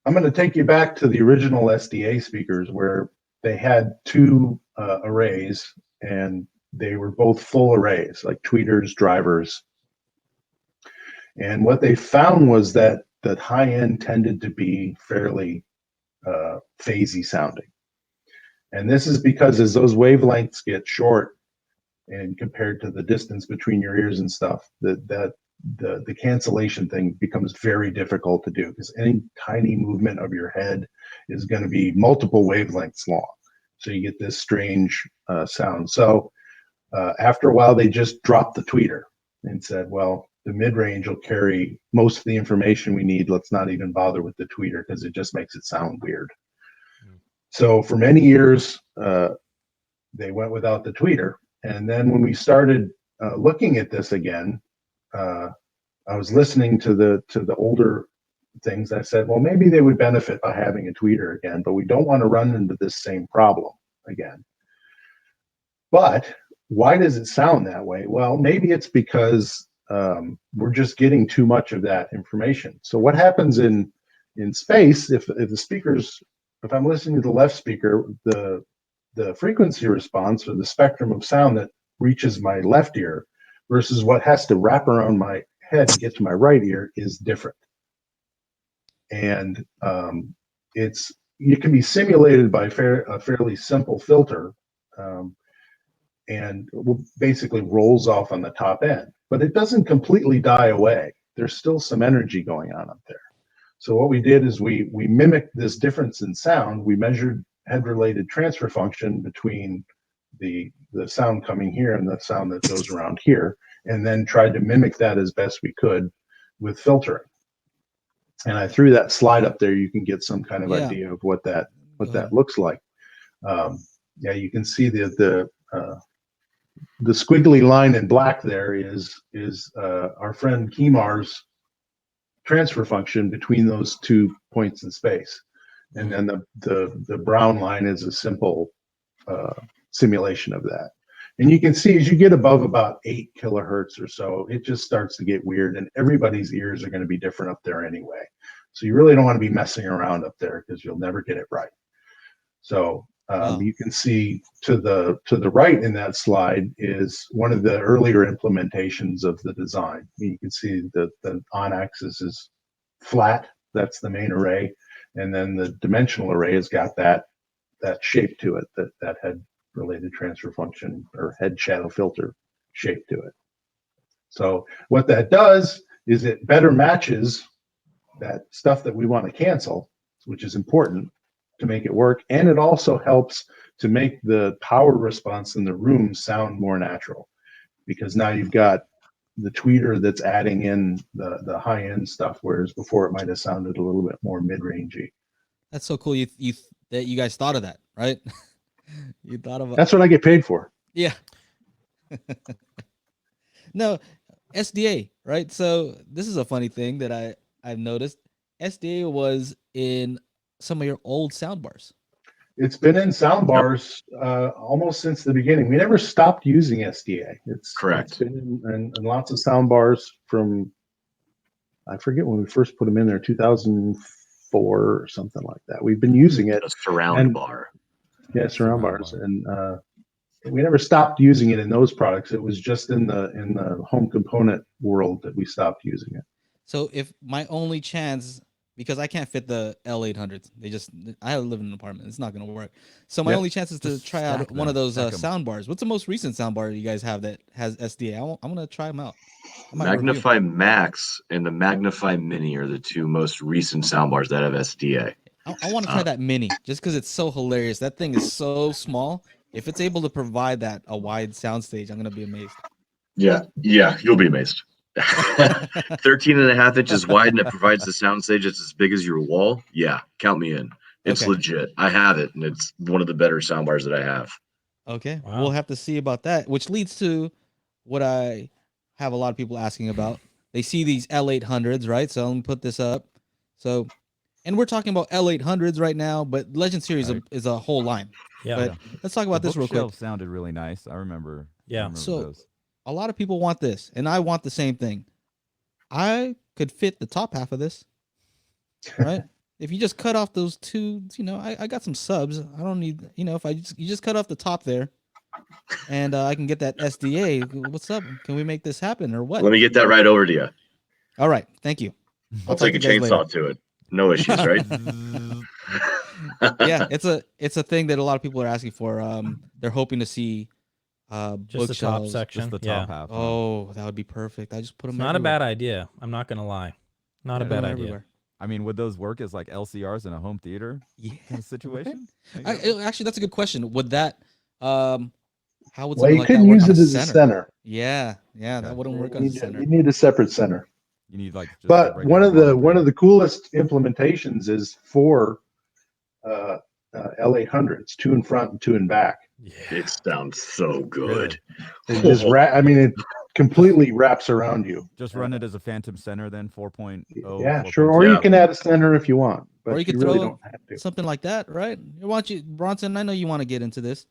Speaker 5: I'm going to take you back to the original SDA speakers where they had two arrays, and they were both full arrays, like tweeters, drivers. And what they found was that high end tended to be fairly phasey sounding. And this is because as those wavelengths get short and compared to the distance between your ears and stuff, the cancellation thing becomes very difficult to do because any tiny movement of your head is going to be multiple wavelengths long. So you get this strange sound. So after a while, they just dropped the tweeter and said, well, the mid-range will carry most of the information we need. Let's not even bother with the tweeter because it just makes it sound weird. So for many years, they went without the tweeter. And then when we started looking at this again, I was listening to the older things. I said, well, maybe they would benefit by having a tweeter again, but we don't want to run into this same problem again. But why does it sound that way? Well, maybe it's because we're just getting too much of that information. So what happens in space, if the speakers, if I'm listening to the left speaker, the frequency response or the spectrum of sound that reaches my left ear versus what has to wrap around my head to get to my right ear is different. And it can be simulated by a fairly simple filter, and basically rolls off on the top end, but it doesn't completely die away. There's still some energy going on up there. So what we did is we mimicked this difference in sound. We measured head-related transfer function between the sound coming here and the sound that goes around here, and then tried to mimic that as best we could with filtering. And I threw that slide up there. You can get some kind of
Speaker 1: Yeah.
Speaker 5: idea of what that looks like. Yeah, you can see the squiggly line in black there is our friend Kemar's transfer function between those 2 points in space, and then the brown line is a simple simulation of that. And you can see as you get above about 8 kilohertz or so, it just starts to get weird, and everybody's ears are going to be different up there anyway. So you really don't want to be messing around up there because you'll never get it right. So you can see to the right in that slide is one of the earlier implementations of the design. You can see the on-axis is flat. That's the main array. And then the dimensional array has got that shape to it, that head-related transfer function or head shadow filter shape to it. So what that does is it better matches that stuff that we want to cancel, which is important to make it work. And it also helps to make the power response in the room sound more natural, because now you've got the tweeter that's adding in the high-end stuff, whereas before it might have sounded a little bit more mid-rangey.
Speaker 1: That's so cool. That you guys thought of that, right? You thought of
Speaker 5: That's what I get paid for.
Speaker 1: Yeah. No, SDA, right? So this is a funny thing that I've noticed. SDA was in some of your old soundbars.
Speaker 5: It's been in soundbars almost since the beginning. We never stopped using SDA.
Speaker 4: Correct.
Speaker 5: It's been in lots of soundbars from, I forget when we first put them in there, 2004 or something like that. We've been using it.
Speaker 4: A surround bar.
Speaker 5: Yeah, surround bars. And we never stopped using it in those products. It was just in the home component world that we stopped using it.
Speaker 1: So if my only chance, because I can't fit the L800s, I live in an apartment. It's not going to work. So my only chance is to
Speaker 2: Just
Speaker 1: try out
Speaker 2: stack
Speaker 1: one of
Speaker 2: them,
Speaker 1: those
Speaker 2: stack 'em.
Speaker 1: sound bars. What's the most recent sound bar you guys have that has SDA? I'm going to try them out. I might review.
Speaker 4: Magnify Max and the Magnify Mini are the two most recent soundbars that have SDA.
Speaker 1: I want to try that Mini just because it's so hilarious. That thing is so small. If it's able to provide a wide soundstage, I'm going to be amazed.
Speaker 4: Yeah, you'll be amazed. 13.5 inches wide, and it provides the soundstage that's as big as your wall. Yeah, count me in. It's legit. I have it, and it's one of the better soundbars that I have.
Speaker 1: Okay,
Speaker 3: Wow.
Speaker 1: We'll have to see about that, which leads to what I have a lot of people asking about. They see these L800s, right? So let me put this up. So, and we're talking about L800s right now, but Legend Series is a whole line.
Speaker 3: Yeah.
Speaker 1: But let's talk about this real quick.
Speaker 2: Bookshelf sounded really nice. I remember.
Speaker 1: So
Speaker 2: those.
Speaker 1: a lot of people want this, and I want the same thing. I could fit the top half of this, right? If you just cut off those two, I got some subs. I don't need, if you just cut off the top there, and I can get that SDA. What's up? Can we make this happen or what?
Speaker 4: Let me get that right over to you.
Speaker 1: All right, thank you.
Speaker 4: I'll take a chainsaw to it. No issues, right?
Speaker 1: Yeah, it's a thing that a lot of people are asking for. They're hoping to see
Speaker 3: Just the top
Speaker 1: bookshelves.
Speaker 3: section.
Speaker 2: Just the top half. huh?
Speaker 1: Oh, that would be perfect. I just put them.
Speaker 3: It's not a bad idea. I'm not gonna lie. Not a bad idea.
Speaker 1: Everywhere.
Speaker 2: I mean, would those work as like LCRs in a home theater
Speaker 1: Yeah.
Speaker 2: kind of situation?
Speaker 1: Actually, that's a good question. Would that how would
Speaker 5: Well,
Speaker 1: something
Speaker 5: you
Speaker 1: like
Speaker 5: couldn't
Speaker 1: that work
Speaker 5: use
Speaker 1: on
Speaker 5: it as a center.
Speaker 1: Yeah, that wouldn't work on a center.
Speaker 5: You need a separate center.
Speaker 2: You need like. Just a
Speaker 5: But
Speaker 2: regular
Speaker 5: one
Speaker 2: monitor.
Speaker 5: of the coolest implementations is for L800s, 2 in front and 2 in back.
Speaker 3: Yeah.
Speaker 4: It sounds so good.
Speaker 5: It just it completely wraps around you.
Speaker 2: Just run it as a phantom center then 4.0.
Speaker 5: Yeah, sure. Or you can add a center if you want, but
Speaker 1: Or you could
Speaker 5: really
Speaker 1: throw
Speaker 5: don't have to.
Speaker 1: something like that, right? Why don't you, Bronson? I know you want to get into this.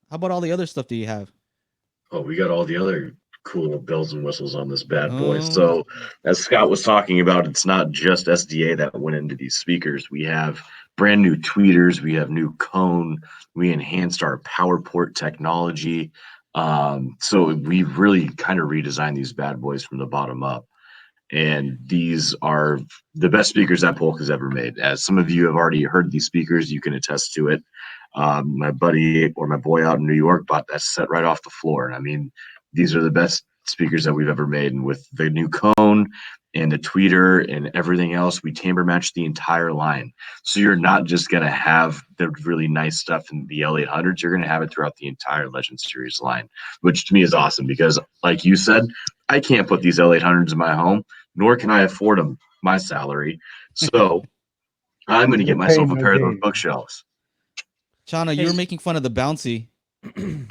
Speaker 1: How about all the other stuff that you have?
Speaker 4: Oh, we got all the other cool bells and whistles on this bad boy.
Speaker 1: Oh.
Speaker 4: So, as Scott was talking about, it's not just SDA that went into these speakers. We have brand new tweeters. We have new cone. We enhanced our power port technology. So we've really kind of redesigned these bad boys from the bottom up. And these are the best speakers that Polk has ever made. As some of you have already heard these speakers, you can attest to it. My buddy or my boy out in New York bought that set right off the floor. And I mean, these are the best speakers that we've ever made. And with the new cone and the tweeter and everything else, we timbre match the entire line. So you're not just going to have the really nice stuff in the L800s. You're going to have it throughout the entire Legend Series line, which to me is awesome because, like you said, I can't put these L800s in my home, nor can I afford them, my salary. So I'm going to get myself a pair of those bookshelves.
Speaker 1: Chana, you were making fun of the bouncy,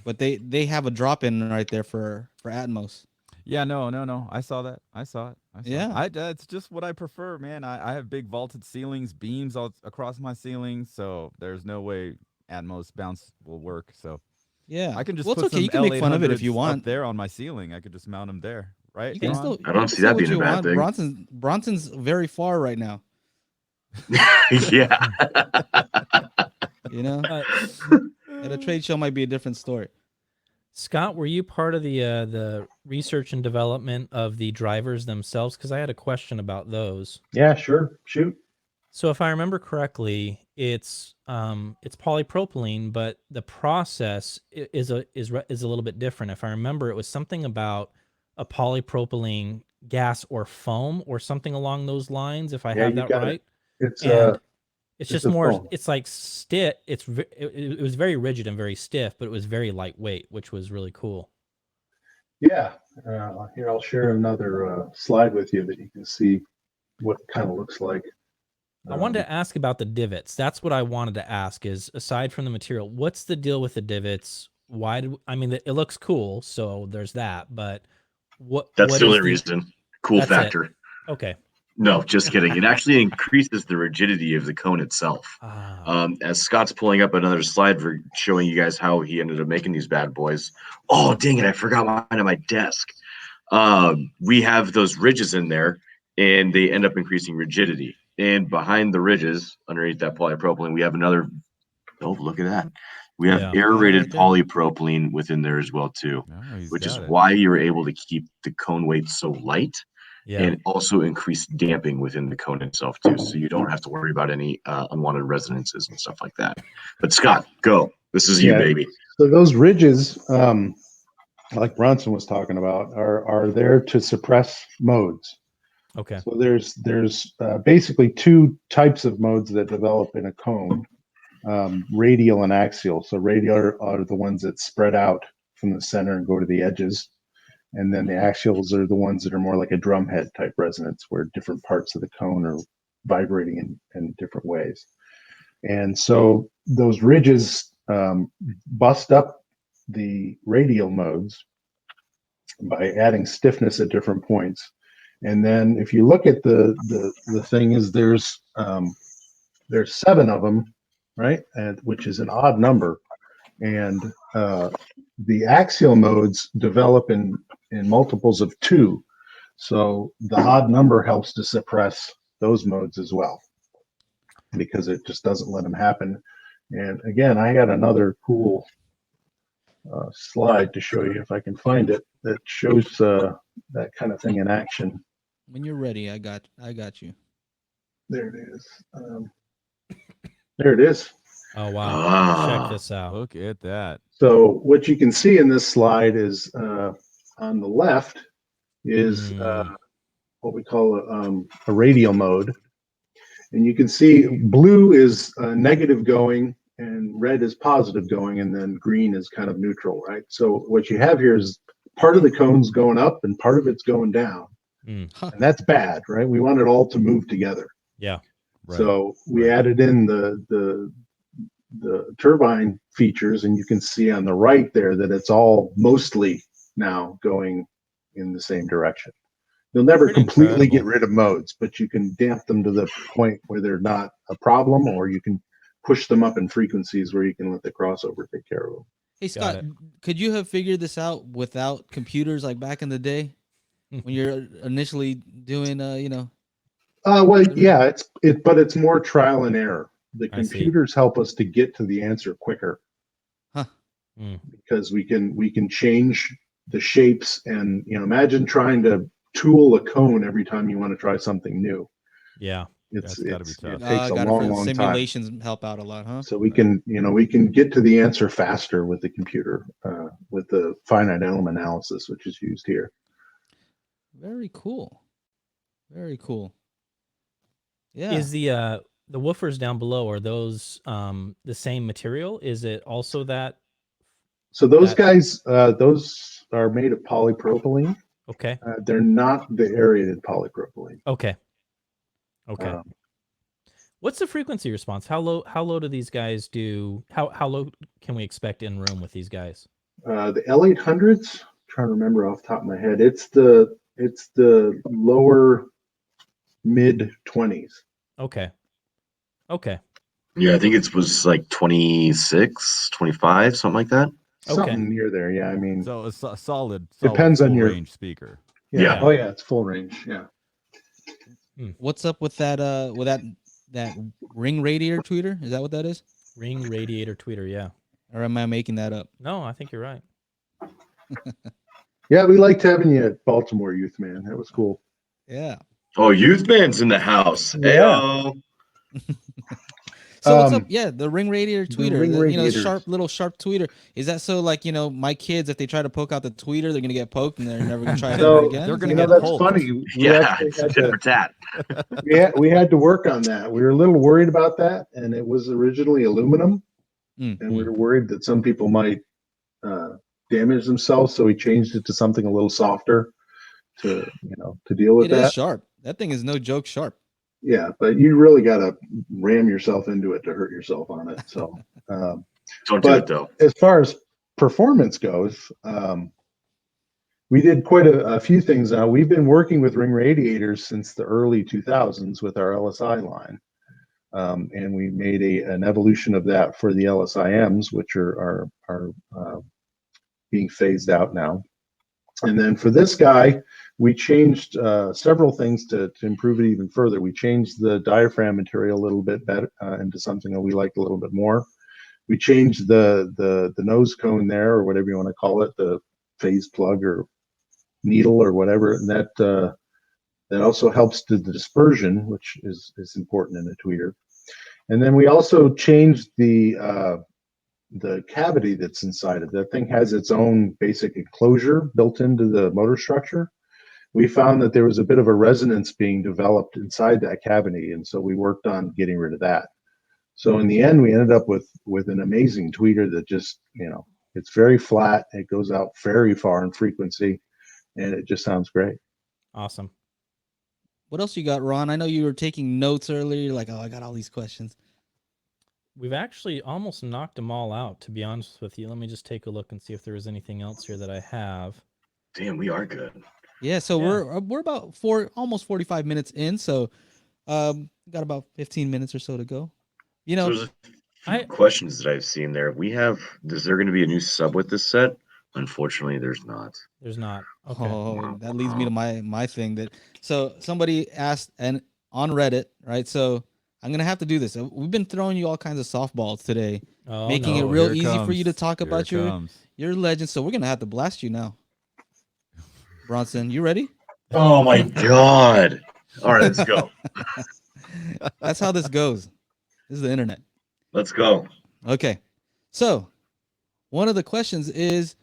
Speaker 1: but they have a drop in right there for Atmos.
Speaker 2: Yeah, no. I saw that. I saw it.
Speaker 1: Yeah.
Speaker 2: It's just what I prefer, man. I have big vaulted ceilings, beams all across my ceiling, so there's no way Atmos bounce will work. So
Speaker 1: yeah,
Speaker 2: I can just
Speaker 1: well, it's
Speaker 2: put
Speaker 1: okay.
Speaker 2: some
Speaker 1: You can make fun of it if you
Speaker 2: L800s
Speaker 1: want.
Speaker 2: up there on my ceiling. I could just mount them there, right?
Speaker 1: You can still,
Speaker 4: I don't see that being a bad
Speaker 1: thing. Bronson's very far right now.
Speaker 4: Yeah.
Speaker 1: You know, at a trade show might be a different story.
Speaker 3: Scott, were you part of the research and development of the drivers themselves? Because I had a question about those.
Speaker 5: Yeah, sure. Shoot.
Speaker 3: So if I remember correctly, it's polypropylene, but the process is a little bit different. If I remember, it was something about a polypropylene gas or foam or something along those lines. If I have that right, it's just more. Foam. It's like stiff. It was very rigid and very stiff, but it was very lightweight, which was really cool.
Speaker 5: Yeah. Here, I'll share another slide with you that you can see what it kind of looks like.
Speaker 3: I wanted to ask about the divots. That's what I wanted to ask is, aside from the material, what's the deal with the divots? It looks cool, so there's that, but
Speaker 4: that's the only reason. Cool factor.
Speaker 3: It. Okay.
Speaker 4: No, just kidding. It actually increases the rigidity of the cone itself. As Scott's pulling up another slide for showing you guys how he ended up making these bad boys. Oh, dang it. I forgot mine at my desk. We have those ridges in there, and they end up increasing rigidity. And behind the ridges, underneath that polypropylene, we have another. Oh, look at that! We have aerated polypropylene within there as well too, which is why you're able to keep the cone weight so light, and also increase damping within the cone itself too. So you don't have to worry about any unwanted resonances and stuff like that. But Scott, go! This is you, baby.
Speaker 5: So those ridges, like Bronson was talking about, are there to suppress modes.
Speaker 3: Okay.
Speaker 5: So there's basically two types of modes that develop in a cone, radial and axial. So radial are the ones that spread out from the center and go to the edges. And then the axials are the ones that are more like a drumhead type resonance, where different parts of the cone are vibrating in different ways. And so those ridges bust up the radial modes by adding stiffness at different points. And then if you look at the thing is there's 7 of them, right? And which is an odd number. And the axial modes develop in multiples of 2. So the odd number helps to suppress those modes as well, because it just doesn't let them happen. And again, I got another cool slide to show you if I can find it that shows that kind of thing in action.
Speaker 1: When you're ready, I got you.
Speaker 5: There it is. There it is.
Speaker 3: Oh wow! Check this out.
Speaker 2: Look at that.
Speaker 5: So what you can see in this slide is on the left is what we call a radial mode, and you can see blue is negative going, and red is positive going, and then green is kind of neutral, right? So what you have here is part of the cone's going up and part of it's going down. And that's bad, right? We want it all to move together.
Speaker 3: Yeah.
Speaker 2: Right.
Speaker 5: So we added in the turbine features, and you can see on the right there that it's all mostly now going in the same direction. You'll never completely get rid of modes, but you can damp them to the point where they're not a problem, or you can push them up in frequencies where you can let the crossover take care of them.
Speaker 1: Hey Scott, could you have figured this out without computers like back in the day? When you're initially doing,
Speaker 5: well, yeah, but it's more trial and error. The computers help us to get to the answer quicker, because we can change the shapes, and imagine trying to tool a cone every time you want to try something new.
Speaker 3: Yeah,
Speaker 2: it's gotta be tough.
Speaker 5: It takes a long
Speaker 1: simulations
Speaker 5: time.
Speaker 1: Help out a lot, huh?
Speaker 5: So we can get to the answer faster with the computer, with the finite element analysis, which is used here.
Speaker 1: Very cool. Very cool. Yeah.
Speaker 3: Is the woofers down below, are those the same material? Is it also that?
Speaker 5: So those
Speaker 3: That-
Speaker 5: guys, those are made of polypropylene.
Speaker 3: Okay.
Speaker 5: They're not the aerated polypropylene.
Speaker 3: Okay. Okay.
Speaker 5: Um,
Speaker 3: What's the frequency response? How low do these guys do? How low can we expect in room with these guys?
Speaker 5: the L800s, trying to remember off the top of my head, it's the lower mid 20s.
Speaker 3: Okay. Okay.
Speaker 4: Yeah, I think it was like 26, 25, something like that.
Speaker 5: Something near there. Yeah, I mean,
Speaker 2: So it's a solid
Speaker 5: Depends on
Speaker 2: full
Speaker 5: your-
Speaker 2: range speaker.
Speaker 5: yeah.
Speaker 4: Yeah.
Speaker 5: Oh yeah, it's full range. Yeah.
Speaker 1: What's up with that that ring radiator tweeter? Is that what that is?
Speaker 3: Ring radiator tweeter, yeah.
Speaker 1: Or am I making that up?
Speaker 3: No, I think you're right.
Speaker 5: Yeah, we liked having you at Baltimore Youth, man. That was cool.
Speaker 1: Yeah.
Speaker 4: Oh, Youth Band's in the house.
Speaker 5: Yeah.
Speaker 4: Heyo.
Speaker 1: So what's up?
Speaker 5: Um,
Speaker 1: Yeah, the ring radiator
Speaker 5: the
Speaker 1: tweeter.
Speaker 5: ring
Speaker 1: The,
Speaker 5: radiators.
Speaker 1: sharp tweeter. Is that so like, my kids, if they try to poke out the tweeter, they're gonna get poked and they're never gonna try it
Speaker 5: So
Speaker 1: ever again?
Speaker 2: They're
Speaker 1: Is
Speaker 2: gonna
Speaker 1: that-
Speaker 2: get
Speaker 5: that's
Speaker 2: poked.
Speaker 5: funny. We
Speaker 4: Yeah,
Speaker 5: actually
Speaker 4: it's
Speaker 5: had
Speaker 4: tit
Speaker 5: to,
Speaker 4: for tat.
Speaker 5: we had to work on that. We were a little worried about that, and it was originally aluminum,
Speaker 1: Mm.
Speaker 5: and we were worried that some people might damage themselves, so we changed it to something a little softer to deal with
Speaker 1: It is
Speaker 5: that.
Speaker 1: sharp. That thing is no joke sharp.
Speaker 5: Yeah, but you really got to ram yourself into it to hurt yourself on it. So,
Speaker 4: Don't do
Speaker 5: But-
Speaker 4: it though.
Speaker 5: as far as performance goes, we did quite a few things. Now we've been working with ring radiators since the early 2000s with our LSI line, and we made an evolution of that for the LSIMs, which are being phased out now. And then for this guy, we changed several things to improve it even further. We changed the diaphragm material a little bit better into something that we liked a little bit more. We changed the nose cone there, or whatever you want to call it, the phase plug or needle or whatever, and that also helps to the dispersion, which is important in a tweeter. And then we also changed the cavity that's inside it. That thing has its own basic enclosure built into the motor structure. We found that there was a bit of a resonance being developed inside that cavity, and so we worked on getting rid of that. So in the end, we ended up with an amazing tweeter that just, it's very flat. It goes out very far in frequency, and it just sounds great.
Speaker 3: Awesome.
Speaker 1: What else you got, Ron? I know you were taking notes earlier. You're like, oh, I got all these questions.
Speaker 3: We've actually almost knocked them all out, to be honest with you. Let me just take a look and see if there was anything else here that I have.
Speaker 4: Damn, we are good.
Speaker 1: Yeah, so
Speaker 3: Yeah.
Speaker 1: we're about almost 45 minutes in, so got about 15 minutes or so to go.
Speaker 4: So there's a few
Speaker 3: I-
Speaker 4: questions that I've seen there. Is there going to be a new sub with this set? Unfortunately, there's not.
Speaker 3: There's not. Okay.
Speaker 1: Oh, that leads me to my thing that so somebody asked and on Reddit, right? So I'm gonna have to do this. We've been throwing you all kinds of softballs today,
Speaker 3: Oh,
Speaker 1: making
Speaker 3: no.
Speaker 1: it real
Speaker 2: here
Speaker 1: easy for you to
Speaker 2: comes.
Speaker 1: talk
Speaker 2: Here
Speaker 1: about
Speaker 2: it
Speaker 1: your
Speaker 2: comes.
Speaker 1: legend. So we're gonna have to blast you now. Bronson, you ready?
Speaker 4: Oh my god! All right, let's go.
Speaker 1: That's how this goes. This is the internet.
Speaker 4: Let's go.
Speaker 1: Okay. So one of the questions is,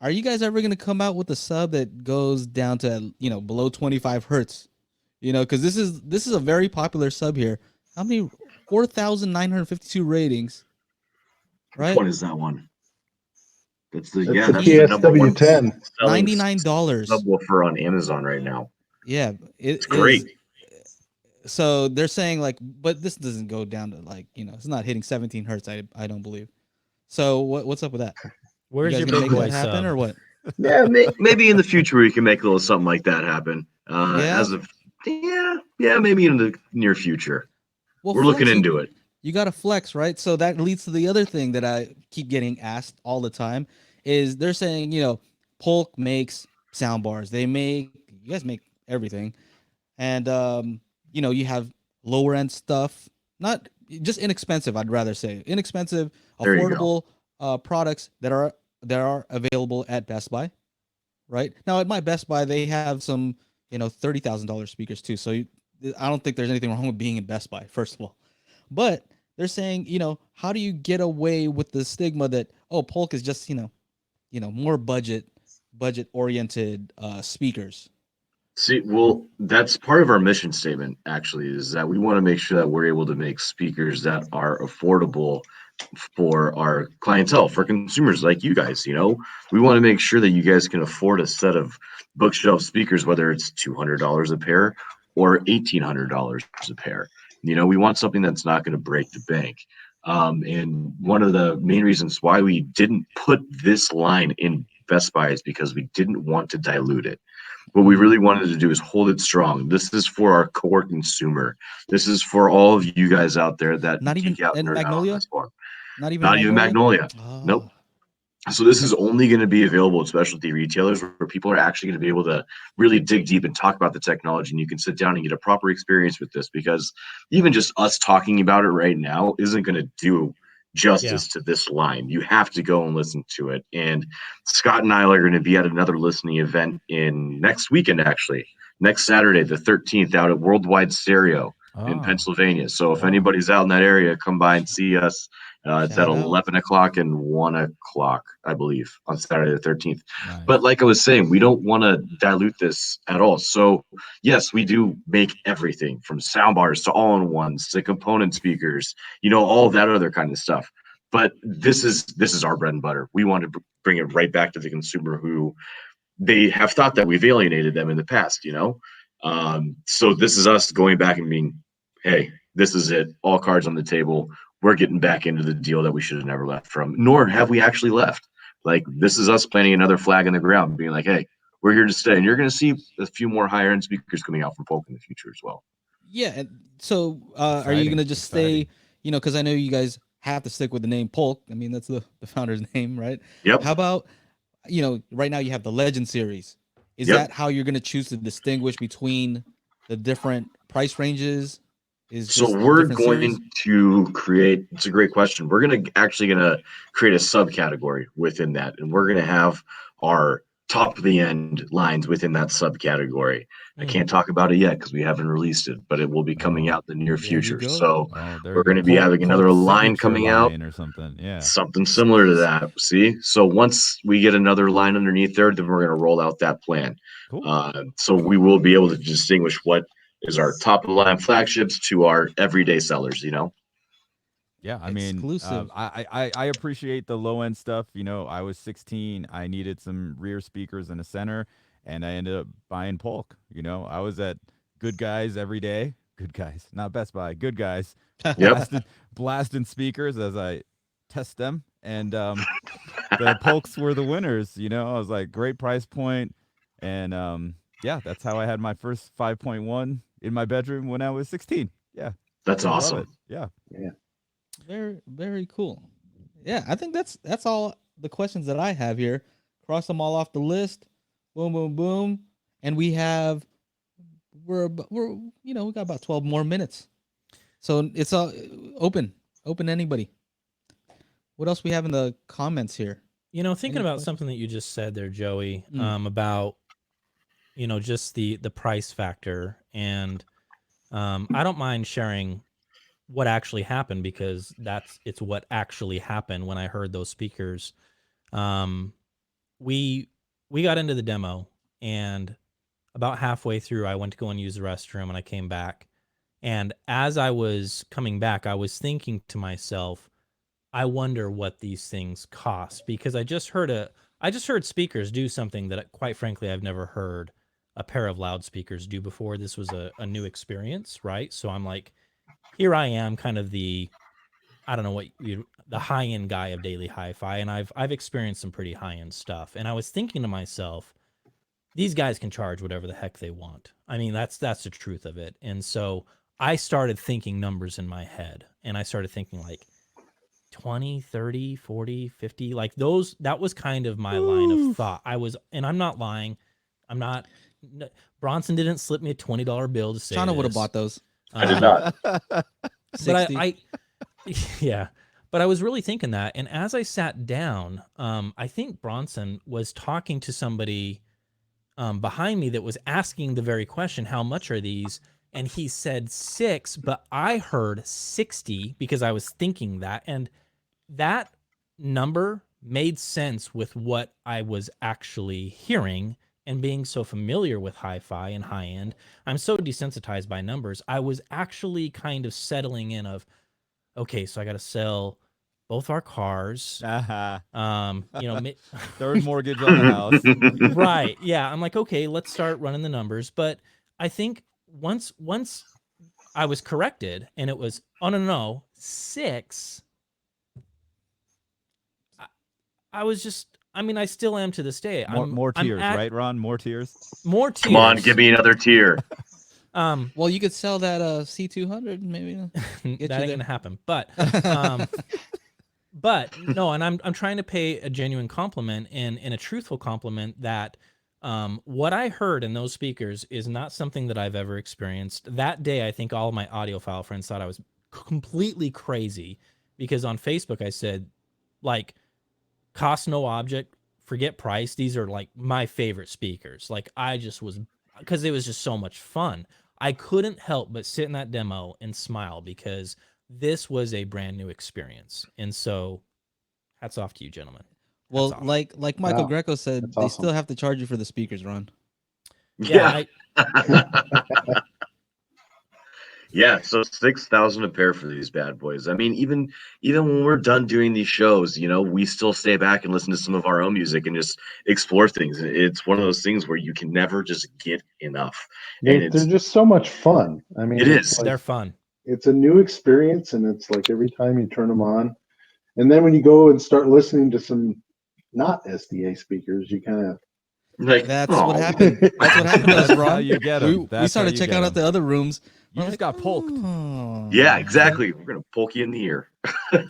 Speaker 1: are you guys ever going to come out with a sub that goes down to, below 25 hertz? Because this is a very popular sub here. How many? 4,952 ratings. Right?
Speaker 4: Which one is that one? That's the
Speaker 5: That's
Speaker 4: that's
Speaker 5: the
Speaker 4: the number one
Speaker 5: PSW10.
Speaker 4: selling
Speaker 1: $99.
Speaker 4: subwoofer on Amazon right now.
Speaker 1: Yeah.
Speaker 4: It's great.
Speaker 1: So they're saying but this doesn't go down to it's not hitting 17 hertz. I don't believe. So what's up with that?
Speaker 3: Where's
Speaker 1: you
Speaker 3: your
Speaker 1: guys gonna
Speaker 3: big
Speaker 1: make
Speaker 3: boy
Speaker 1: that happen
Speaker 3: sub?
Speaker 1: or what?
Speaker 4: Yeah, maybe in the future we can make a little something like that happen.
Speaker 1: Yeah?
Speaker 4: As of maybe in the near future.
Speaker 1: Well,
Speaker 4: We're looking
Speaker 1: flexing-
Speaker 4: into it.
Speaker 1: You got to flex, right? So that leads to the other thing that I keep getting asked all the time is they're saying, Polk makes sound bars. You guys make everything. And, you have lower end stuff, not just inexpensive. I'd rather say inexpensive,
Speaker 4: There you
Speaker 1: affordable products that are available at Best Buy, right? Now at my Best Buy, they have some, $30,000 speakers too. So I don't think there's anything wrong with being in Best Buy, first of all. But they're saying, how do you get away with the stigma that, Polk is just, more budget oriented speakers.
Speaker 4: See, well, that's part of our mission statement, actually, is that we want to make sure that we're able to make speakers that are affordable for our clientele, for consumers like you guys. We want to make sure that you guys can afford a set of bookshelf speakers, whether it's $200 a pair or $1,800 a pair. We want something that's not going to break the bank. And one of the main reasons why we didn't put this line in Best Buy is because we didn't want to dilute it. What we really wanted to do is hold it strong. This is for our core consumer. This is for all of you guys out there that
Speaker 1: Not even
Speaker 4: geek out and
Speaker 1: in
Speaker 4: nerd out on
Speaker 1: Magnolia.
Speaker 4: this form.
Speaker 1: Not even in
Speaker 4: Not even Magnolia. Nope.
Speaker 1: Oh,
Speaker 4: So this is only going to be available at specialty retailers where people are actually going to be able to really dig deep and talk about the technology, and you can sit down and get a proper experience with this, because even just us talking about it right now isn't going to do justice to this line. You have to go and listen to it. And Scott and I are going to be at another listening event in next weekend, actually, next Saturday, the 13th, out at Worldwide Stereo in Pennsylvania. So if anybody's out in that area, come by and see us. It's at
Speaker 1: Shout out.
Speaker 4: 11 o'clock and 1 o'clock, I believe, on Saturday the 13th.
Speaker 2: Nice.
Speaker 4: But like I was saying, we don't want to dilute this at all. So yes, we do make everything from sound bars to all-in-ones to component speakers, all that other kind of stuff. But this is our bread and butter. We want to bring it right back to the consumer, who they have thought that we've alienated them in the past. So this is us going back and being, hey, this is it. All cards on the table. We're getting back into the deal that we should have never left from, nor have we actually left. Like, this is us planting another flag in the ground, being like, hey, we're here to stay. And you're going to see a few more higher end speakers coming out from Polk in the future as well.
Speaker 1: yeah. And so, are you gonna just stay? Because I know you guys have to stick with the name Polk. I mean, that's the founder's name, right?
Speaker 4: Yep.
Speaker 1: How about, right now you have the Legend Series. Is
Speaker 4: Yep.
Speaker 1: that how you're gonna choose to distinguish between the different price ranges?
Speaker 4: So we're going to create, it's a great question. We're going to create a subcategory within that. And we're going to have our top of the end lines within that subcategory. I can't talk about it yet because we haven't released it, but it will be coming out in the near future. So we're going to be having another line coming out
Speaker 2: or something. Yeah.
Speaker 4: Something similar to that. See? So once we get another line underneath there, then we're going to roll out that plan.
Speaker 2: Cool.
Speaker 4: So we will be able to distinguish what is our top of the line flagships to our everyday sellers.
Speaker 2: Yeah, I mean,
Speaker 1: Exclusive.
Speaker 2: I appreciate the low end stuff. I was 16. I needed some rear speakers and a center, and I ended up buying Polk. I was at Good Guys every day. Good Guys, not Best Buy. Good Guys, blasting speakers as I test them, and the Polks were the winners. I was like, great price point, and yeah, that's how I had my first 5.1 in my bedroom when I was 16. Yeah,
Speaker 4: That's
Speaker 2: I love
Speaker 4: awesome.
Speaker 2: it. Yeah.
Speaker 1: Very, very cool. Yeah, I think that's all the questions that I have here. Cross them all off the list. Boom, boom, boom, and we got about 12 more minutes. So it's all open anybody. What else we have in the comments here?
Speaker 3: Thinking about something that you just said there, Joey, about just the price factor, and I don't mind sharing what actually happened, because it's what actually happened when I heard those speakers. We got into the demo, and about halfway through I went to go and use the restroom, and I came back, and as I was coming back, I was thinking to myself, I wonder what these things cost, because I just heard speakers do something that, quite frankly, I've never heard a pair of loudspeakers do before. This was a new experience, right? So I'm like, here I am, kind of the high end guy of Daily Hi-Fi, and I've experienced some pretty high end stuff. And I was thinking to myself, these guys can charge whatever the heck they want. I mean, that's the truth of it. And so I started thinking numbers in my head, and I started thinking like 20, 30, 40, 50, like those. That was kind of my line of thought. And I'm not lying. Bronson didn't slip me a $20 bill to say
Speaker 1: Shauna would have
Speaker 3: this.
Speaker 1: bought those.
Speaker 4: I did not.
Speaker 3: But yeah, but I was really thinking that. And as I sat down, I think Bronson was talking to somebody behind me that was asking the very question, how much are these? And he said 6, but I heard 60 because I was thinking that. And that number made sense with what I was actually hearing and being so familiar with hi-fi and high end, I'm so desensitized by numbers. I was actually kind of settling in of, okay, so I got to sell both our cars. You know,
Speaker 2: third mortgage on the house.
Speaker 3: right. Yeah. I'm like, okay, let's start running the numbers. But I think once I was corrected and it was, oh, no, 6, I was just, I mean, I still am to this day.
Speaker 2: More tears, right, Ron? More tears?
Speaker 3: More tears.
Speaker 4: Come on, give me another tier.
Speaker 1: Well, you could sell that C200 maybe.
Speaker 3: That ain't gonna happen. But but no, and I'm trying to pay a genuine compliment and a truthful compliment that what I heard in those speakers is not something that I've ever experienced. That day, I think all of my audiophile friends thought I was completely crazy because on Facebook I said, like, cost no object, forget price. These are like my favorite speakers. Like, I just was, because it was just so much fun. I couldn't help but sit in that demo and smile because this was a brand new experience. And so hats off to you, gentlemen.
Speaker 1: Well, like Michael
Speaker 5: Wow.
Speaker 1: Greco said,
Speaker 5: That's
Speaker 1: they
Speaker 5: awesome.
Speaker 1: still have to charge you for the speakers, Ron.
Speaker 3: Yeah.
Speaker 4: Yeah, so 6,000 a pair for these bad boys. I mean, even when we're done doing these shows, you know, we still stay back and listen to some of our own music and just explore things. It's one of those things where you can never just get enough.
Speaker 5: They're just so much fun. I mean,
Speaker 4: It
Speaker 5: it's
Speaker 4: is.
Speaker 5: like,
Speaker 3: They're fun.
Speaker 5: it's a new experience, and it's like every time you turn them on, and then when you go and start listening to some not SDA speakers, you kind of
Speaker 4: Like,
Speaker 1: That's
Speaker 4: oh,
Speaker 1: what happened. That's what happened to us,
Speaker 2: That's
Speaker 1: Ron.
Speaker 2: how you get 'em.
Speaker 1: We
Speaker 2: That's how
Speaker 1: started
Speaker 2: you
Speaker 1: checking
Speaker 2: get
Speaker 1: out
Speaker 2: 'em.
Speaker 1: the other rooms.
Speaker 2: You
Speaker 1: We're
Speaker 2: just got polked.
Speaker 1: "Oh."
Speaker 4: Yeah, exactly. We're gonna poke you in the ear.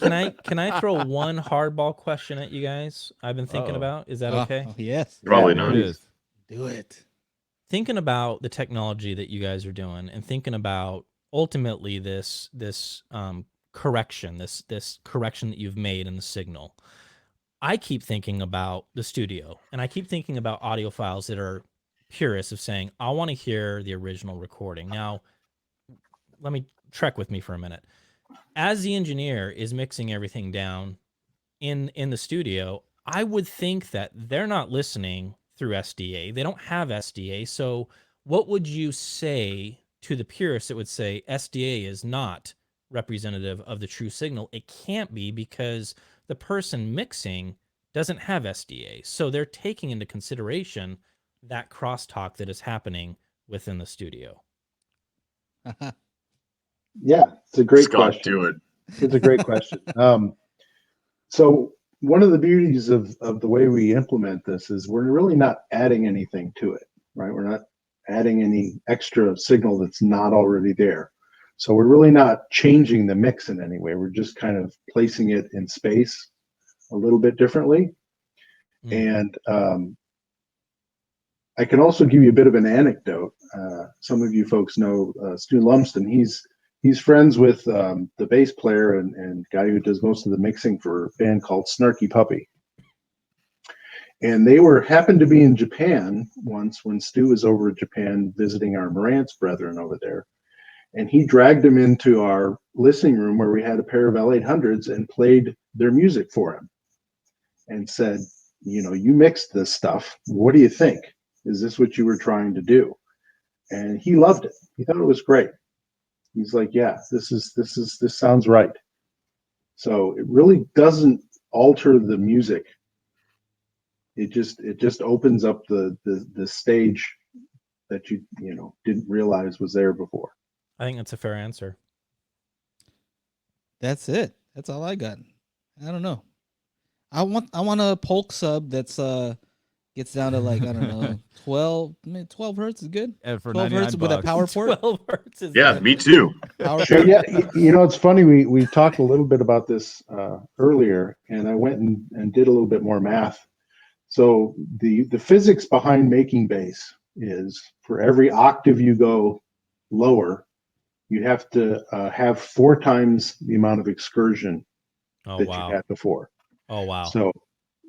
Speaker 3: Can I throw one hardball question at you guys? I've been thinking
Speaker 2: Uh-oh.
Speaker 3: about. Is that
Speaker 1: Oh,
Speaker 3: okay?
Speaker 1: yes.
Speaker 4: Probably
Speaker 5: Yeah,
Speaker 4: not.
Speaker 2: There it is.
Speaker 1: Do it.
Speaker 3: Thinking about the technology that you guys are doing and thinking about ultimately this correction, this correction that you've made in the signal. I keep thinking about the studio, and I keep thinking about audiophiles that are purists of saying, I want to hear the original recording. Now, let me trek with me for a minute. As the engineer is mixing everything down in the studio, I would think that they're not listening through SDA. They don't have SDA. So what would you say to the purists that would say SDA is not representative of the true signal? It can't be because the person mixing doesn't have SDA. So they're taking into consideration that crosstalk that is happening within the studio.
Speaker 5: yeah, it's a great
Speaker 4: Scott,
Speaker 5: question.
Speaker 4: do it.
Speaker 5: It's a great question. So one of the beauties of the way we implement this is we're really not adding anything to it, right? We're not adding any extra signal that's not already there. So we're really not changing the mix in any way. We're just kind of placing it in space a little bit differently. And I can also give you a bit of an anecdote. Some of you folks know Stu Lumsden. He's friends with the bass player and guy who does most of the mixing for a band called Snarky Puppy. And they happened to be in Japan once when Stu was over in Japan visiting our Marantz brethren over there. And he dragged him into our listening room where we had a pair of L800s and played their music for him and said, you know, you mixed this stuff. What do you think? Is this what you were trying to do? And he loved it. He thought it was great. He's like, yeah, this sounds right. So it really doesn't alter the music. It just opens up the stage that you didn't realize was there before.
Speaker 3: I think that's a fair answer.
Speaker 1: That's it. That's all I got. I don't know. I want a Polk sub that's gets down to like, I don't know, 12 hertz is good.
Speaker 2: And for
Speaker 1: 12 hertz
Speaker 2: $99
Speaker 1: with a power port.
Speaker 3: 12 hertz is
Speaker 4: Yeah,
Speaker 3: good.
Speaker 4: me too.
Speaker 1: Power
Speaker 5: Sure,
Speaker 1: port.
Speaker 5: yeah. It's funny. We talked a little bit about this earlier, and I went and did a little bit more math. So the physics behind making bass is for every octave you go lower, you have to have 4 times the amount of excursion
Speaker 3: Oh,
Speaker 5: that
Speaker 3: wow.
Speaker 5: you had before.
Speaker 3: Oh, wow.
Speaker 5: So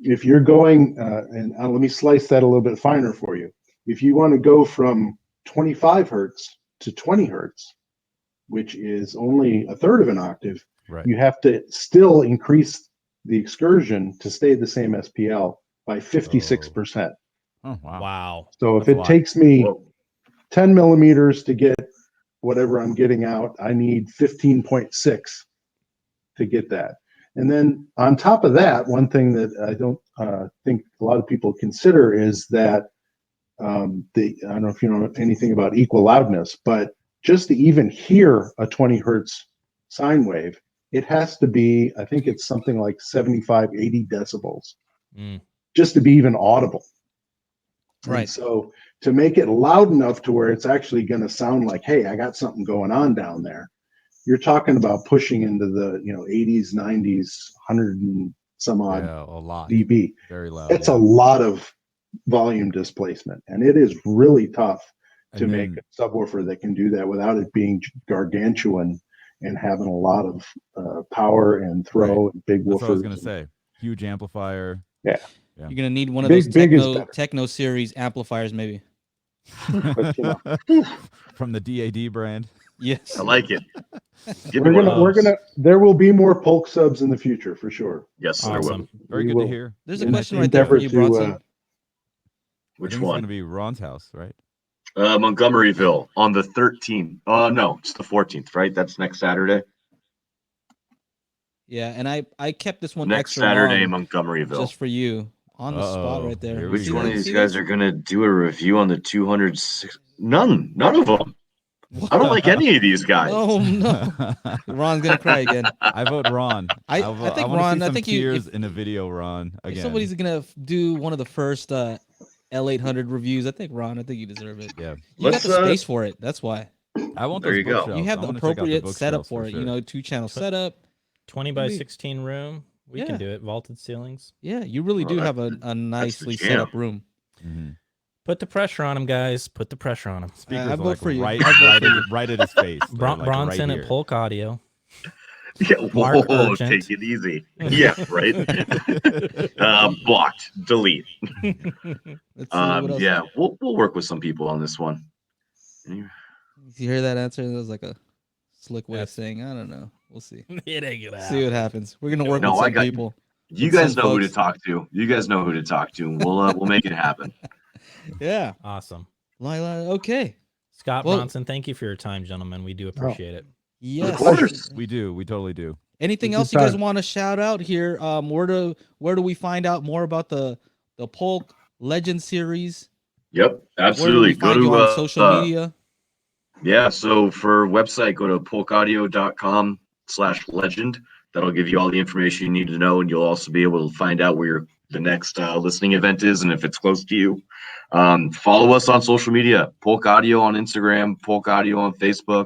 Speaker 5: if you're going, and let me slice that a little bit finer for you. If you want to go from 25 hertz to 20 hertz, which is only a third of an octave,
Speaker 2: Right.
Speaker 5: you have to still increase the excursion to stay the same SPL by 56%.
Speaker 2: Oh wow.
Speaker 3: Wow.
Speaker 5: So if
Speaker 2: That's a
Speaker 5: it
Speaker 2: lot.
Speaker 5: takes me
Speaker 4: Whoa.
Speaker 5: 10 millimeters to get whatever I'm getting out, I need 15.6 to get that. And then on top of that, one thing that I don't think a lot of people consider is that I don't know if you know anything about equal loudness, but just to even hear a 20 hertz sine wave, it has to be, I think it's something like 75, 80 decibels
Speaker 3: Mm.
Speaker 5: just to be even audible.
Speaker 1: Right.
Speaker 5: And so to make it loud enough to where it's actually going to sound like, hey, I got something going on down there, you're talking about pushing into the 80s, 90s, 100 and some odd
Speaker 2: Yeah, a lot.
Speaker 5: dB.
Speaker 2: Very loud.
Speaker 5: It's
Speaker 2: yeah.
Speaker 5: a lot of volume displacement, and it is really tough to
Speaker 2: And
Speaker 5: make
Speaker 2: then-
Speaker 5: a subwoofer that can do that without it being gargantuan and having a lot of power and throw and big
Speaker 2: That's what I was
Speaker 5: woofers.
Speaker 2: gonna say. Huge amplifier.
Speaker 1: You're gonna need one of
Speaker 5: Big-
Speaker 1: those
Speaker 5: big is better.
Speaker 1: techno series amplifiers, maybe.
Speaker 5: But,
Speaker 2: From the DAD brand.
Speaker 1: Yes.
Speaker 4: I like it. Give me one of
Speaker 5: we're
Speaker 4: those.
Speaker 5: gonna. There will be more Polk subs in the future for sure.
Speaker 4: Yes, there will.
Speaker 3: Awesome.
Speaker 2: Very
Speaker 5: We
Speaker 2: good
Speaker 5: will.
Speaker 2: to hear.
Speaker 1: There's a
Speaker 2: And I
Speaker 1: question
Speaker 2: think,
Speaker 1: right there for
Speaker 5: endeavor
Speaker 1: you,
Speaker 5: to,
Speaker 1: Bronson.
Speaker 2: I
Speaker 4: Which
Speaker 2: think it's
Speaker 4: one?
Speaker 2: gonna be Ron's house, right?
Speaker 4: Montgomeryville on the 13th. Oh, no, it's the 14th, right? That's next Saturday.
Speaker 1: Yeah, and I kept this one
Speaker 4: Next
Speaker 1: extra
Speaker 4: Saturday,
Speaker 1: long
Speaker 4: Montgomeryville.
Speaker 1: just for you on the spot
Speaker 2: Uh-oh.
Speaker 1: right there.
Speaker 2: Here we
Speaker 4: Which
Speaker 2: See
Speaker 4: one of
Speaker 2: that?
Speaker 4: these guys are going to do a review on the 206? None of them. I don't like any of these guys.
Speaker 1: Oh no, Ron's gonna cry again.
Speaker 2: I vote Ron.
Speaker 1: I think
Speaker 2: wanna
Speaker 1: Ron.
Speaker 2: See
Speaker 1: I
Speaker 2: some
Speaker 1: think
Speaker 2: tears
Speaker 1: if
Speaker 2: in a video, Ron. Again.
Speaker 1: somebody's gonna do one of the first L800 reviews, I think Ron. I think you deserve it.
Speaker 2: Yeah.
Speaker 1: You
Speaker 4: Let's,
Speaker 1: got the space for it. That's why
Speaker 2: I want
Speaker 4: There
Speaker 2: those
Speaker 4: you go.
Speaker 2: bookshelves.
Speaker 1: you have
Speaker 2: I
Speaker 1: the
Speaker 2: wanna check out
Speaker 1: appropriate setup
Speaker 2: bookshelves
Speaker 1: for it.
Speaker 2: sure.
Speaker 1: You know, 2-channel setup.
Speaker 3: 20 by
Speaker 1: Maybe-
Speaker 3: 16 room. We
Speaker 1: Yeah.
Speaker 3: can do it. Vaulted ceilings.
Speaker 1: Yeah, you really
Speaker 4: Well,
Speaker 1: do
Speaker 4: that-
Speaker 1: have a nicely
Speaker 4: jam.
Speaker 1: set up room.
Speaker 2: Mhm.
Speaker 3: Put the pressure on him, guys. Put the pressure on him.
Speaker 2: Speakers
Speaker 1: I
Speaker 2: are
Speaker 1: vote
Speaker 2: like
Speaker 1: for you.
Speaker 2: right,
Speaker 1: I vote
Speaker 2: right,
Speaker 1: for
Speaker 2: at,
Speaker 1: you.
Speaker 2: right at his face. They're, like,
Speaker 3: Bronson
Speaker 2: right
Speaker 3: at
Speaker 2: here.
Speaker 3: Polk Audio.
Speaker 4: yeah,
Speaker 3: Mark
Speaker 4: whoa,
Speaker 3: Urgent.
Speaker 4: take it easy. Yeah, right. Blocked. Delete.
Speaker 1: Let's see what else.
Speaker 4: Yeah, we'll work with some people on this one.
Speaker 1: You hear that answer? That was like a slick way of
Speaker 3: That's-
Speaker 1: saying, I don't know. We'll see.
Speaker 3: It ain't gonna
Speaker 1: See what happens. We're gonna work
Speaker 4: No,
Speaker 1: with
Speaker 4: I
Speaker 1: some
Speaker 4: got-
Speaker 1: people.
Speaker 4: You
Speaker 1: With
Speaker 4: guys
Speaker 1: some
Speaker 4: know who to
Speaker 1: folks.
Speaker 4: talk to. You guys know who to talk to. And we'll make it happen.
Speaker 1: Yeah.
Speaker 3: Awesome.
Speaker 1: Lila, okay.
Speaker 3: Scott
Speaker 1: Well-
Speaker 3: Bronson, thank you for your time, gentlemen. We do appreciate it.
Speaker 1: Yes.
Speaker 4: Of course.
Speaker 2: We do. We totally do.
Speaker 1: Anything
Speaker 5: Good
Speaker 1: else you guys
Speaker 5: time.
Speaker 1: want to shout out here? Where do we find out more about the Polk Legend Series?
Speaker 4: Yep,
Speaker 1: Where do
Speaker 4: absolutely.
Speaker 1: we find you on social media?
Speaker 4: Yeah, so for website, go to polkaudio.com/legend. That'll give you all the information you need to know, and you'll also be able to find out where the next listening event is and if it's close to you. Follow us on social media, Polk Audio on Instagram, Polk Audio on Facebook.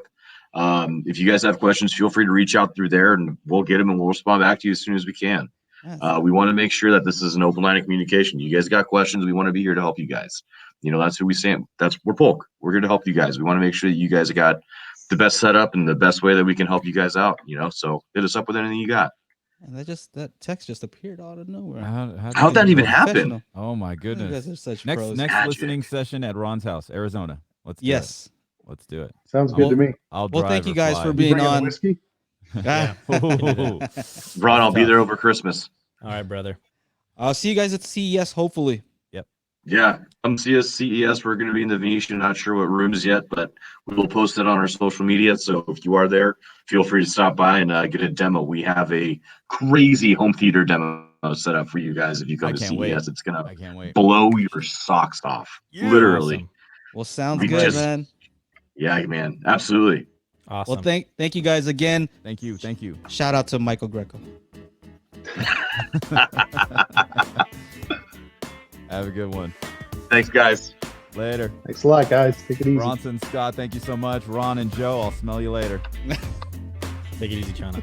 Speaker 4: If you guys have questions, feel free to reach out through there, and we'll get them and we'll respond back to you as soon as we can.
Speaker 1: Yes.
Speaker 4: We want to make sure that this is an open line of communication. You guys got questions, we want to be here to help you guys. That's who we stand. We're Polk. We're here to help you guys. We want to make sure that you guys got the best setup and the best way that we can help you guys out. So hit us up with anything you got.
Speaker 1: And that text just appeared out of nowhere.
Speaker 4: How'd that even happen?
Speaker 1: Professional.
Speaker 2: Oh my
Speaker 1: You guys
Speaker 2: goodness.
Speaker 1: are such
Speaker 2: Next
Speaker 1: pros.
Speaker 2: next
Speaker 4: Magic.
Speaker 2: listening session at Ron's house, Arizona. Let's do
Speaker 1: Yes.
Speaker 2: it. Let's do it.
Speaker 5: Sounds good to me.
Speaker 2: I'll
Speaker 1: Well,
Speaker 2: drive
Speaker 1: thank you
Speaker 2: or
Speaker 1: guys
Speaker 2: fly.
Speaker 1: for
Speaker 5: You
Speaker 1: being
Speaker 5: bringing
Speaker 1: on.
Speaker 5: whiskey?
Speaker 1: Ah.
Speaker 2: Ooh.
Speaker 4: Ron, I'll be
Speaker 3: tough.
Speaker 4: there over Christmas.
Speaker 3: All right, brother.
Speaker 1: I'll see you guys at CES, hopefully.
Speaker 4: Yeah, come see us CES. We're going to be in the Venetian. Not sure what rooms yet, but we will post it on our social media. So if you are there, feel free to stop by and get a demo. We have a crazy home theater demo set up for you guys. If you
Speaker 2: I
Speaker 4: come to
Speaker 2: can't
Speaker 4: CES,
Speaker 2: wait.
Speaker 4: it's going
Speaker 2: I
Speaker 4: to
Speaker 2: can't wait.
Speaker 4: blow your socks off.
Speaker 2: Yeah.
Speaker 4: Literally.
Speaker 3: Awesome.
Speaker 1: Well, sounds
Speaker 4: We
Speaker 1: good,
Speaker 4: just-
Speaker 1: man.
Speaker 4: Yeah, man. Absolutely.
Speaker 3: Awesome.
Speaker 1: Well, thank you guys again.
Speaker 2: Thank you. Thank you.
Speaker 1: Shout out to Michael Greco.
Speaker 2: Have a good one.
Speaker 4: Thanks, guys.
Speaker 2: Later.
Speaker 5: Thanks a lot, guys. Take it easy.
Speaker 2: Bronson, Scott, thank you so much. Ron and Joe, I'll smell you later.
Speaker 3: Take it easy, China.